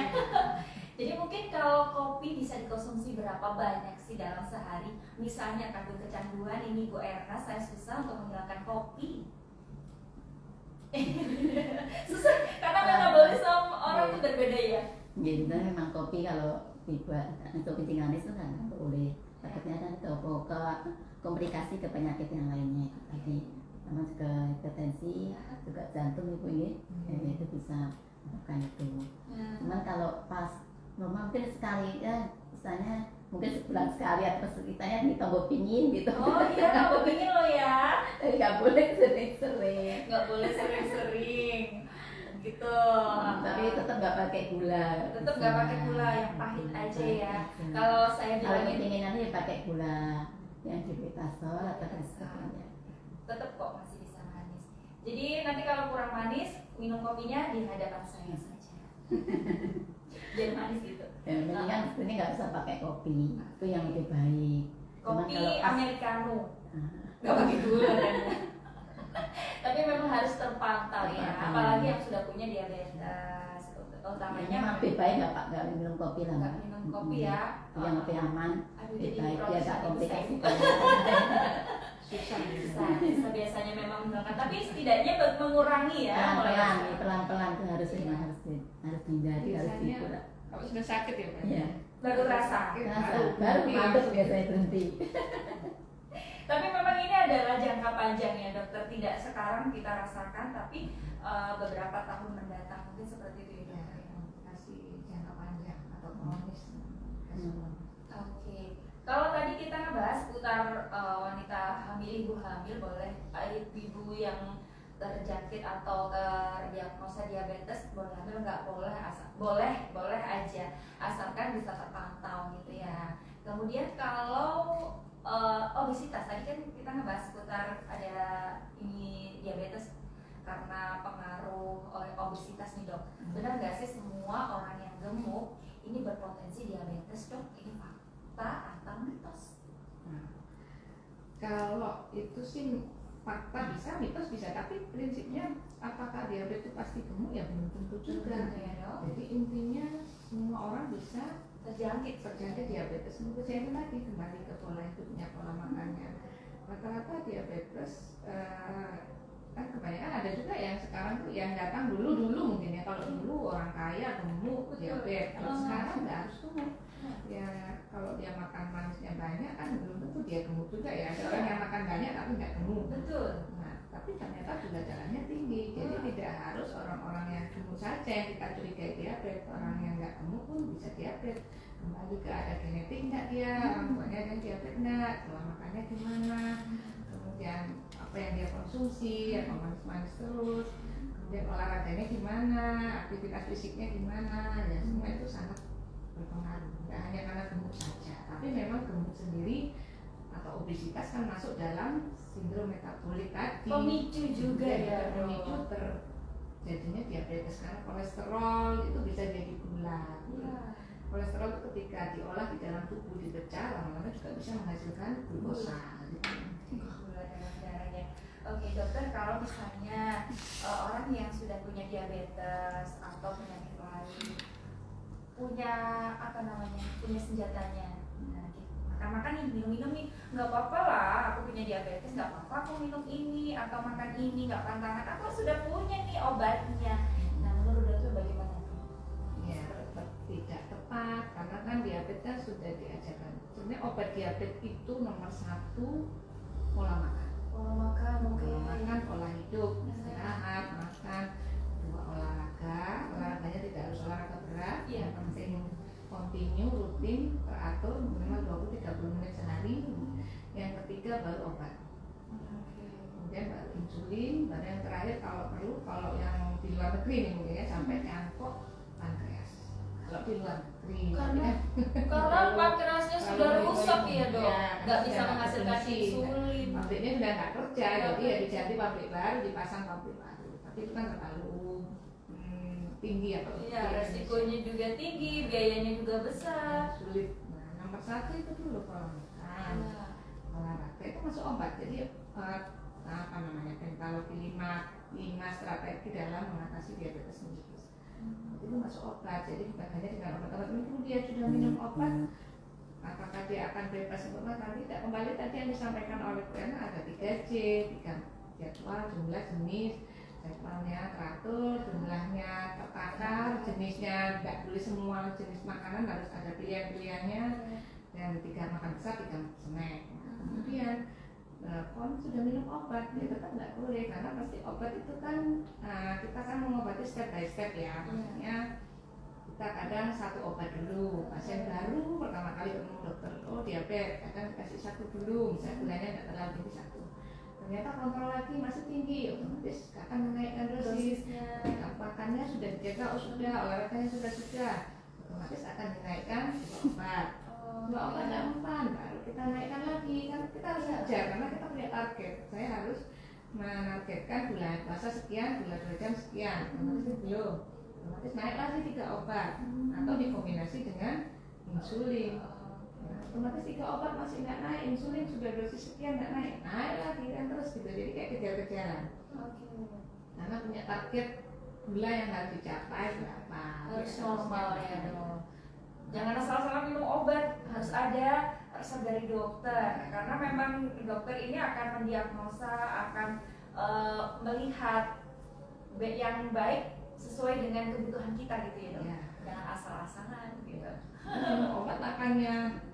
A: Jadi mungkin kalau kopi bisa dikonsumsi berapa banyak sih dalam sehari? Misalnya kandung kecanduan ini Bu Erna, saya susah untuk menghilangkan kopi. Susah karena metabolisme orang itu berbeda ya.
C: Jadi memang kopi kalau dibuat untuk kencing manis itu kan nggak boleh. Takutnya kan ke komplikasi ke penyakit yang lainnya. Tadi sama juga hipertensi, juga jantung ibu ini, itu bisa bukan itu. Cuman kalau pas normal mungkin sekali ya, misalnya mungkin sebulan sekali atau sekitarnya ditambah pingin gitu.
A: Oh iya, tambah pingin lo ya.
C: Nggak boleh sering-sering.
A: Nggak boleh sering-sering gitu.
C: Tapi tetap nggak pakai gula.
A: Tetap nggak pakai gula, yang pahit aja ya. Kalau saya
C: Kalau
A: bilangin
C: ingin nanti ya pakai gula yang dibetasol atau dan sebagainya.
A: tetap kok masih bisa manis. Jadi nanti kalau kurang manis, minum kopinya di hadapan saya saja. Biar manis gitu.
C: Ya, mendingan ini nggak usah pakai kopi, itu yang lebih baik. Cuman
A: Kopi
C: kalau pas-
A: americano,
C: Nah,
A: nggak pakai gula kan. Tapi memang harus terpantau ya, apalagi yang sudah punya diabetes. Utamanya
C: memang lebih baik nggak minum kopi lah.
A: nggak minum kopi ya.
C: Yang lebih aman,
A: Aduh,
C: lebih
A: jadi
C: baik dia nggak komplikasi.
A: susah biasanya memang menghilangkan, tapi setidaknya mengurangi ya.
C: Pelan-pelan tuh harus dihindari, harus
B: Biasanya
C: dikurang.
B: kalau sudah sakit ya Pak?
C: Iya.
A: Baru terasa.
C: Baru mantap biasanya berhenti.
A: Tapi memang ini adalah jangka panjang ya dokter, tidak sekarang kita rasakan, tapi beberapa tahun mendatang mungkin seperti itu ya dokter.
B: Kasih jangka panjang atau kronis.
A: Oke, kalau tadi kita ngebahas putar wanita hamil, ibu hamil boleh, ibu yang terjangkit atau terdiagnosa diabetes boleh hamil, nggak boleh, boleh aja asalkan bisa terpantau gitu ya. Kemudian kalau obesitas, tadi kan kita ngebahas putar ada ini diabetes karena pengaruh oleh obesitas nih dok. Benar nggak sih semua orang yang gemuk ini berpotensi diabetes dok? Ini fakta atau mitos?
B: Kalau itu sih fakta bisa, mitos bisa, tapi prinsipnya apakah diabetes itu pasti gemuk ya belum tentu juga. Jadi intinya semua orang bisa terjangkit diabetes. Menurut saya lagi kembali ke pola hidupnya, pola makannya. Rata-rata diabetes kan kebanyakan ada juga yang sekarang tuh yang datang dulu mungkin ya, kalau dulu orang kaya gemuk diabetes, kalau sekarang nggak harus gemuk. Ya kalau dia makan manisnya banyak kan belum tentu dia gemuk juga ya. Ada orang yang makan banyak tapi nggak gemuk.
A: Betul.
B: Nah, tapi ternyata gula darahnya tinggi. Jadi tidak harus orang-orang yang gemuk saja yang kita curigai diabetes. Orang yang nggak gemuk pun bisa diabetes. Kembali ke ada genetik nggak dia, orang tuanya ada diabetes nggak, pola makannya gimana, kemudian apa yang dia konsumsi, apa manis-manis terus, kemudian olahraganya gimana, aktivitas fisiknya gimana, ya semua itu sangat berpengaruh. Nggak hanya karena gemuk saja, tapi memang gemuk sendiri atau obesitas kan masuk dalam sindrom metabolik tadi.
A: Pemicu juga ya.
B: Pemicu terjadinya diabetes karena kolesterol itu bisa jadi gula.
A: Iya.
B: Kolesterol itu ketika diolah di dalam tubuh dipecah, lama-lama juga bisa menghasilkan glukosa.
A: Gula darahnya. Oke dokter, kalau misalnya orang yang sudah punya diabetes atau penyakit lain punya punya senjatanya, makan nih, minum nih, nggak apa-apa lah, aku punya diabetes, nggak apa-apa aku minum ini atau makan ini, nggak pantangan, aku sudah punya nih obatnya. Nah menurut dokter bagaimana?
B: Ya, tidak tepat karena kan diabetes sudah diajarkan. Sebenarnya obat diabetes itu nomor 1 pola makan.
A: Pola makan,
B: Pola makan, pola hidup, istirahat, makan, 2 olahraganya tidak harus olahraga berat, yang penting continue, rutin, teratur, minimal 20-30 menit sehari. Yang ketiga baru obat. Kemudian baru insulin, baru yang terakhir kalau perlu, kalau yang di luar negeri nih mungkin ya sampai nyangkut pankreas. Kalau di luar negeri,
A: Karena pankreasnya sudah rusak ya dok,
B: Ya,
A: nggak bisa
B: sudah
A: menghasilkan
B: berfungsi.
A: insulin.
B: Pabriknya sudah nggak kerja, jadi ya diganti pabrik baru, dipasang pabrik baru. Tapi itu kan terlalu tinggi ya kalau
A: Iya, resikonya juga tinggi, biayanya juga besar.
B: sulit. Nah, nomor satu itu dulu pola makan,
A: Nah,
B: olahraga itu masuk obat. Jadi apa namanya pentaloki 5 strategi dalam mengatasi diabetes mellitus. Itu masuk obat. Jadi bukan hanya dengan obat-obat ini dia sudah minum obat, apakah dia akan bebas untuk makan? Tidak. Kembali tadi yang disampaikan oleh Bu Ena ada 3J, 3 jadwal, jumlah, jenis. Jadwalnya teratur, jumlahnya tertakar, jenisnya nggak boleh semua jenis makanan, harus ada pilihan-pilihannya, dan 3 makan besar, 3 snack. Kemudian kalau sudah minum obat, dia tetap nggak boleh karena pasti obat itu kan kita kan mengobati step by step ya, maksudnya kita kadang satu obat dulu, pasien baru pertama kali ketemu dokter, oh diabetes, kadang dikasih satu dulu, misalnya gulanya nggak terlalu tinggi satu. Ternyata kontrol lagi masih tinggi, otomatis akan menaikkan dosis. Makannya sudah dijaga, oh sudah, olahraganya sudah, otomatis akan dinaikkan obat. Dua obat tidak mempan, baru kita naikkan lagi. Kan kita harus kejar karena kita punya target. Saya harus menargetkan gula puasa sekian, gula 2 jam sekian. Otomatis belum, otomatis naik lagi 3 obat atau dikombinasi dengan insulin. Otomatis 3 obat masih nggak naik, insulin sudah dosis sekian nggak naik, naik lagi kan terus gitu. Jadi kayak kejar-kejaran. Karena punya target gula yang harus dicapai berapa.
A: harus normal ya dok. Jangan asal-asalan minum obat, harus ada resep dari dokter. Karena memang dokter ini akan mendiagnosa, akan melihat yang baik sesuai dengan kebutuhan kita gitu ya dok. Jangan asal-asalan gitu.
B: Obat makannya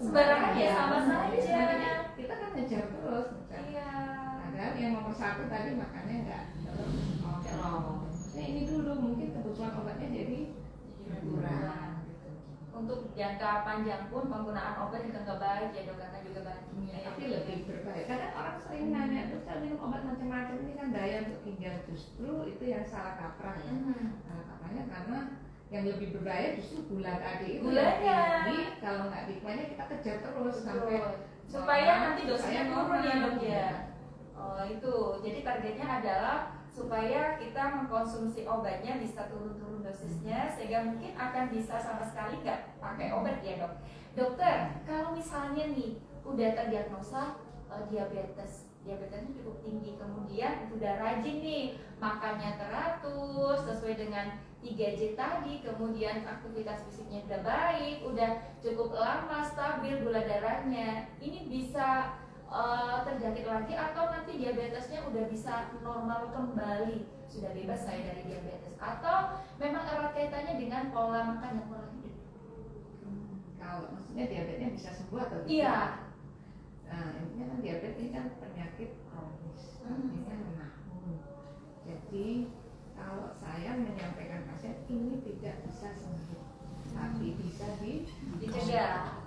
A: Sembarangan ya sama saja.
B: Kita kan ngejar terus.
A: Iya.
B: Padahal yang nomor 1 tadi makannya nggak kontrol. Ini dulu mungkin kebutuhan obatnya jadi kurang.
A: Untuk jangka panjang pun penggunaan obat juga nggak baik ya dok, karena juga bahan kimia.
B: Tapi lebih berbahaya. Kadang orang sering nanya, terus saya minum obat macam-macam ini kan daya untuk ginjal, justru itu yang salah kaprah ya. Salah kaprahnya karena yang lebih berbahaya justru gula tadi itu.
A: Gulanya.
B: Tinggi, kalau nggak dikmanya kita kejar terus sampai
A: supaya nanti dosisnya turun ya dok
B: ya.
A: ya. Oh itu, jadi targetnya adalah supaya kita mengkonsumsi obatnya bisa turun-turun dosisnya sehingga mungkin akan bisa sama sekali nggak pakai obat ya dok. Dokter, kalau misalnya nih udah terdiagnosa diabetesnya cukup tinggi, kemudian udah rajin nih makannya teratur sesuai dengan 3J tadi, kemudian aktivitas fisiknya udah baik, udah cukup lama stabil gula darahnya, ini bisa terjangkit lagi atau nanti diabetesnya udah bisa normal kembali, sudah bebas saya dari diabetes, atau memang erat kaitannya dengan pola makan dan pola hidup?
B: Kalau maksudnya diabetesnya bisa sembuh atau tidak?
A: Iya.
B: Nah, intinya kan diabetes ini kan penyakit kronis, artinya menahun. Jadi kalau saya menyampaikan pasien ini tidak bisa sembuh, tapi bisa
A: Dicegah.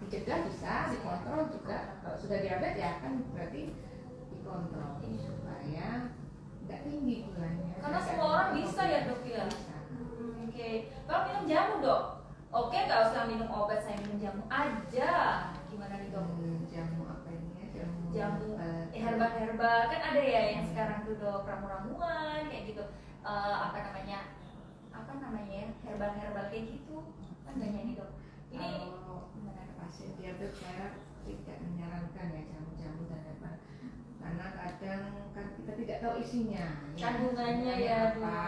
B: dicegah, bisa dikontrol juga. Kalau sudah diabetes ya kan berarti dikontrol supaya nggak tinggi gulanya.
A: Karena semua orang bisa ya dok ya. Oke. Kalau minum jamu dok, oke nggak usah minum obat, saya minum jamu aja. Gimana nih dok?
B: Jamu apa ini ya?
A: Jamu herbal kan ada ya yang sekarang tuh dok, ramu-ramuan kayak gitu. Apa namanya ya, herbal kayak gitu kan banyak nih dok. Ini
B: Kalau pasien diabetes saya tidak menyarankan ya jamu-jamu dan herbal, karena kadang kan kita tidak tahu isinya
A: kandungannya ya
B: apa.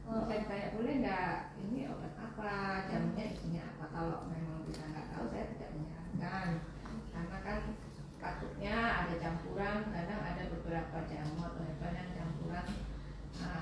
A: dok.
B: Saya tanya boleh nggak ini obat apa, jamunya isinya apa. Kalau memang kita nggak tahu saya tidak menyarankan, karena kan takutnya ada campuran, kadang ada beberapa jamu atau herbal yang campuran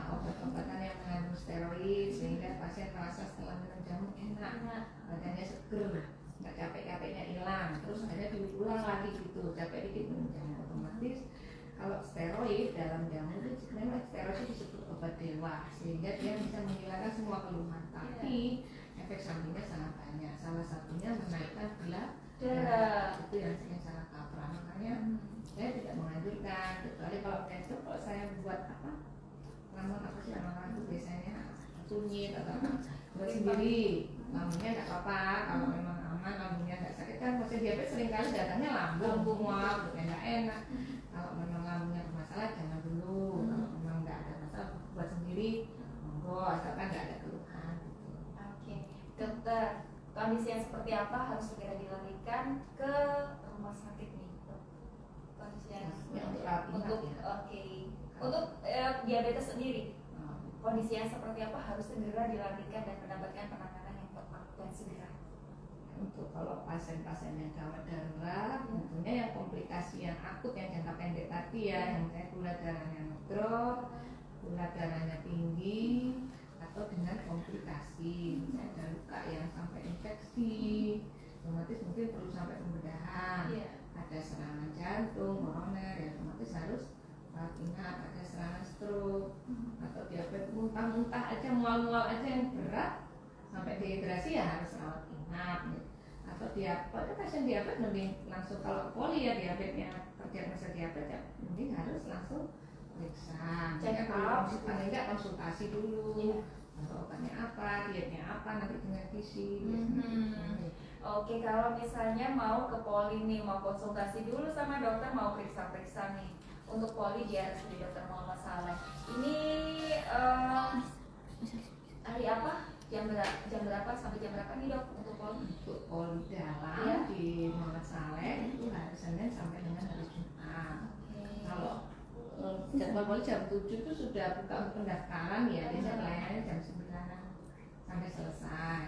B: obat-obatan yang mengandung steroid sehingga pasien merasa setelah minum jamu enak, badannya seger, nggak capek-capeknya hilang, terus hanya diulang lagi gitu, capek dikit minum jamu. Otomatis kalau steroid dalam jamu itu memang steroid itu disebut obat dewa sehingga dia bisa menghilangkan semua keluhan, tapi efek sampingnya sangat banyak. Salah satunya menaikkan gula darah, itu yang salah kaprah. Makanya saya tidak menganjurkan, kecuali kalau besok kalau saya buat ramuan apa sih ramuan itu biasanya kunyit atau buat sendiri, lambungnya nggak apa-apa. Kalau memang aman, lambungnya nggak sakit kan, pasien diabetes seringkali datangnya lambung mual, nggak enak. Kalau memang lambungnya bermasalah jangan dulu. Kalau memang nggak ada masalah buat sendiri, monggo asalkan nggak ada keluhan. Gitu.
A: Oke, dokter, kondisi yang seperti apa harus segera dilarikan ke rumah sakit nih, dok? Kondisi yang
B: Untuk rawat inap ya.
A: Oke, untuk diabetes sendiri, kondisi yang seperti apa harus segera dilarikan dan mendapatkan penanganan yang tepat dan segera.
B: Untuk kalau pasien-pasien yang gawat darurat, tentunya yang komplikasi yang akut yang jangka pendek tadi ya, yang misalnya gula darahnya ngedrop, gula darahnya tinggi, atau dengan komplikasi, misalnya ada luka yang sampai infeksi, otomatis mungkin perlu sampai pembedahan, ada serangan jantung, koroner, ya otomatis harus rawat inap, ada serangan stroke, atau diabetes muntah-muntah aja, mual-mual aja yang berat, sampai dehidrasi ya harus rawat inap. Atau diabetes, pasien diabetes mending langsung, kalau poli ya diabetesnya terdiagnosa diabetes ya mending harus langsung periksa, paling enggak konsultasi dulu, obatnya apa, dietnya apa, nanti dengan gizi.
A: Oke, kalau misalnya mau ke poli nih, mau konsultasi dulu sama dokter, mau periksa-periksa nih untuk poli di RSUD Dr. Muhammad Saleh. Ini hari apa? Jam berapa sampai jam berapa nih, dok, untuk poli?
B: Untuk poli dalam di Muhammad Saleh itu hari Senin sampai dengan hari Jumat. Kalau jadwal poli jam 7 itu sudah buka untuk pendaftaran ya, biasanya pelayanannya jam 9 sampai selesai.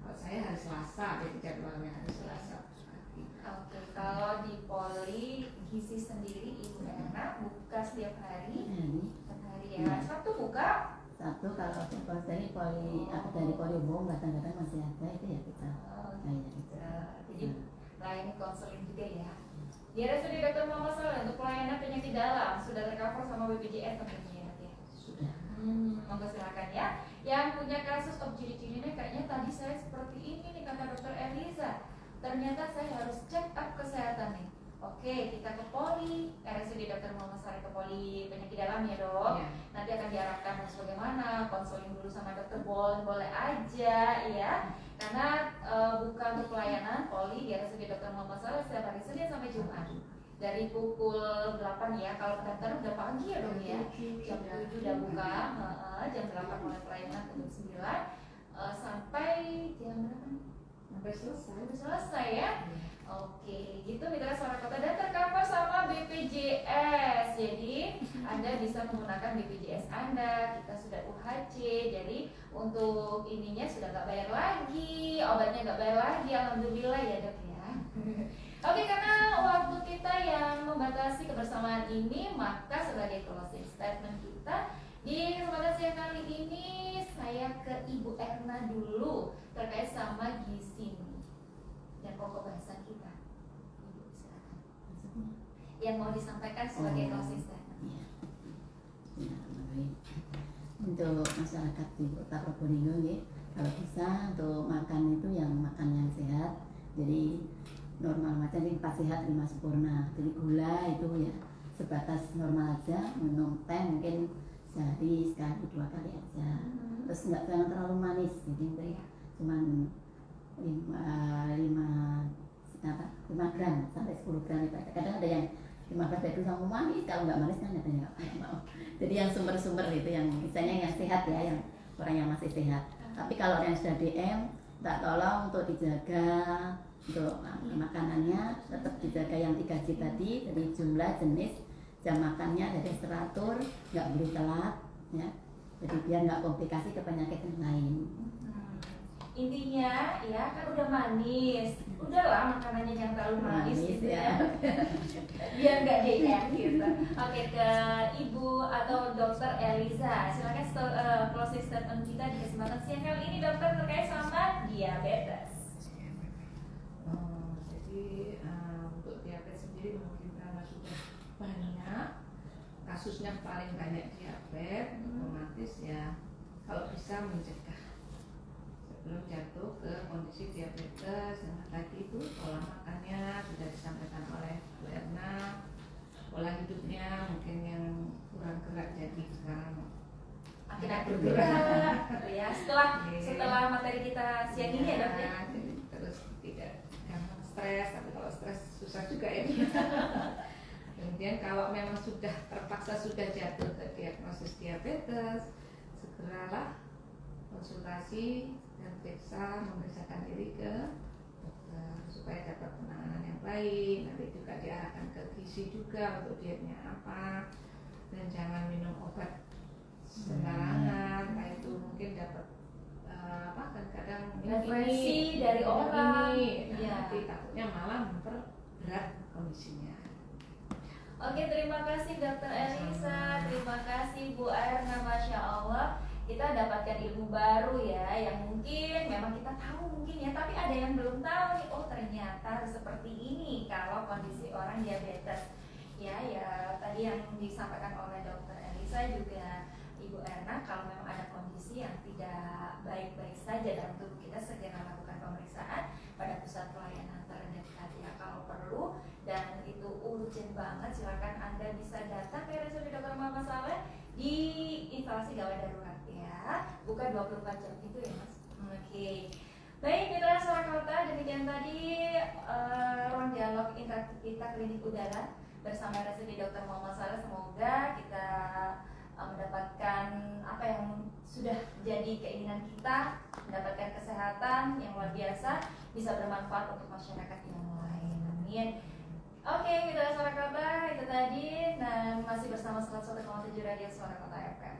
B: Kalau saya hari Selasa, jadi jadwalnya hari Selasa pagi.
A: Oke, kalau di poli gizi sendiri Ibu Erna buka setiap hari, ya. Sabtu buka?
C: Sabtu kalau dari poli umum kadang-kadang masih ada itu ya kita.
A: Jadi melayani konseling juga ya. Di RSUD Dr. Muhammad Saleh untuk pelayanan penyakit dalam sudah tercover sama BPJS tentunya ya.
C: Sudah.
A: Monggo silakan ya. Yang punya kasus ciri-cirinya kayaknya tadi saya seperti ini nih kata Dokter Eliza. Ternyata saya harus check up kesehatan nih. Oke, kita ke poli RSUD Dr. Muhammad Saleh, ke poli penyakit dalam ya, dok. Nanti akan diarahkan harus bagaimana, konseling dulu sama dokter, boleh aja ya. Karena bukan untuk pelayanan poli di RSUD Dr. Muhammad Saleh setiap hari Senin sampai Jumat. Dari pukul 8 ya, kalau pendaftaran udah pagi ya, dok ya. Jam 7 udah buka, jam 8 mulai pelayanan, jam 9 sampai jam berapa?
B: Sampai selesai.
A: Sampai selesai ya. Oke, gitu Mitra Suara Kota dan tercover sama BPJS. Jadi Anda bisa menggunakan BPJS Anda. Kita sudah UHC, jadi untuk ininya sudah nggak bayar lagi, obatnya nggak bayar lagi. Alhamdulillah ya, dok ya. Oke, karena waktu kita yang membatasi kebersamaan ini, maka sebagai closing statement kita di kesempatan siang kali ini saya ke Ibu Erna dulu terkait sama gizi dan pokok bahasan kita. Ibu silakan. Yang mau disampaikan sebagai closing statement.
C: Untuk masyarakat di Kota Probolinggo ya, kalau bisa untuk makan itu yang makan yang sehat. Jadi normal macam ini pas sehat 5 sempurna. Jadi gula itu ya sebatas normal aja, minum teh mungkin sehari sekali 2 kali aja. Terus jangan terlalu manis, jadi cuman 5 gram sampai 10 gram. Kadang ada yang 15 itu sama manis, kalau nggak manis kan ada yang nggak mau. Jadi yang sumber-sumber itu yang misalnya yang sehat ya, yang orang yang masih sehat. Tapi kalau yang sudah DM, tak tolong untuk dijaga untuk makanannya tetap dijaga yang 3J tadi, dari jumlah, jenis, jam makannya jadi teratur, nggak boleh telat ya. Jadi biar nggak komplikasi ke penyakit yang lain.
A: Intinya ya kan udah manis, udahlah makanannya jangan terlalu manis gitu ya. Biar nggak DM gitu. Oke, ke Ibu atau Dokter Eliza, silakan closing statement kita di kesempatan siang kali ini, dokter, terkait sama diabetes.
B: Jadi untuk diabetes sendiri mungkin karena sudah banyak kasusnya, paling banyak diabetes, otomatis ya kalau bisa mencegah sebelum jatuh ke kondisi diabetes. Yang tadi itu pola makannya sudah disampaikan oleh Bu Erna, hidupnya mungkin yang kurang gerak jadi sekarang
A: Akhirnya bergerak ya setelah materi kita siang ini ya dok ya.
B: Jadi terus tidak gampang stres, tapi kalau stres susah juga ya. Kemudian kalau memang sudah terpaksa sudah jatuh ke diagnosis diabetes, segeralah konsultasi dan memeriksakan diri ke dokter supaya dapat penanganan yang baik. Nanti juga diarahkan ke gizi juga untuk dietnya apa, dan jangan minum obat sembarangan. Nah itu mungkin dapat kadang-kadang
A: referensi dari orang
B: ini,
A: ya.
B: nanti takutnya malah memperberat kondisinya.
A: Oke, terima kasih Dokter Elisa, terima kasih Bu Erna, Masya Allah. Kita dapatkan ilmu baru ya, yang mungkin memang kita tahu mungkin ya, tapi ada yang belum tahu nih. Oh ternyata seperti ini kalau kondisi orang diabetes. Ya tadi yang disampaikan oleh Dokter Elisa juga Ibu Erna, kalau memang ada kondisi yang tidak baik-baik saja dalam tubuh kita, segera lakukan pemeriksaan pada pusat pelayanan terdekat ya kalau perlu. Dan itu urgent banget, silakan Anda bisa datang ke RSUD Dr. Muhammad Saleh di instalasi gawai darurat ya, buka 24 jam itu ya Mas. Oke. Baik mitra Suara Kota, demikian tadi ruang dialog interaktif kita klinik udara bersama RSUD Dr. Muhammad Saleh. Semoga kita mendapatkan apa yang sudah jadi keinginan kita, mendapatkan kesehatan yang luar biasa, bisa bermanfaat untuk masyarakat yang lain. Amin. Oke, mitra Suara Kota, itu tadi. Dan masih bersama 101,7 Radio Suara Kota FM.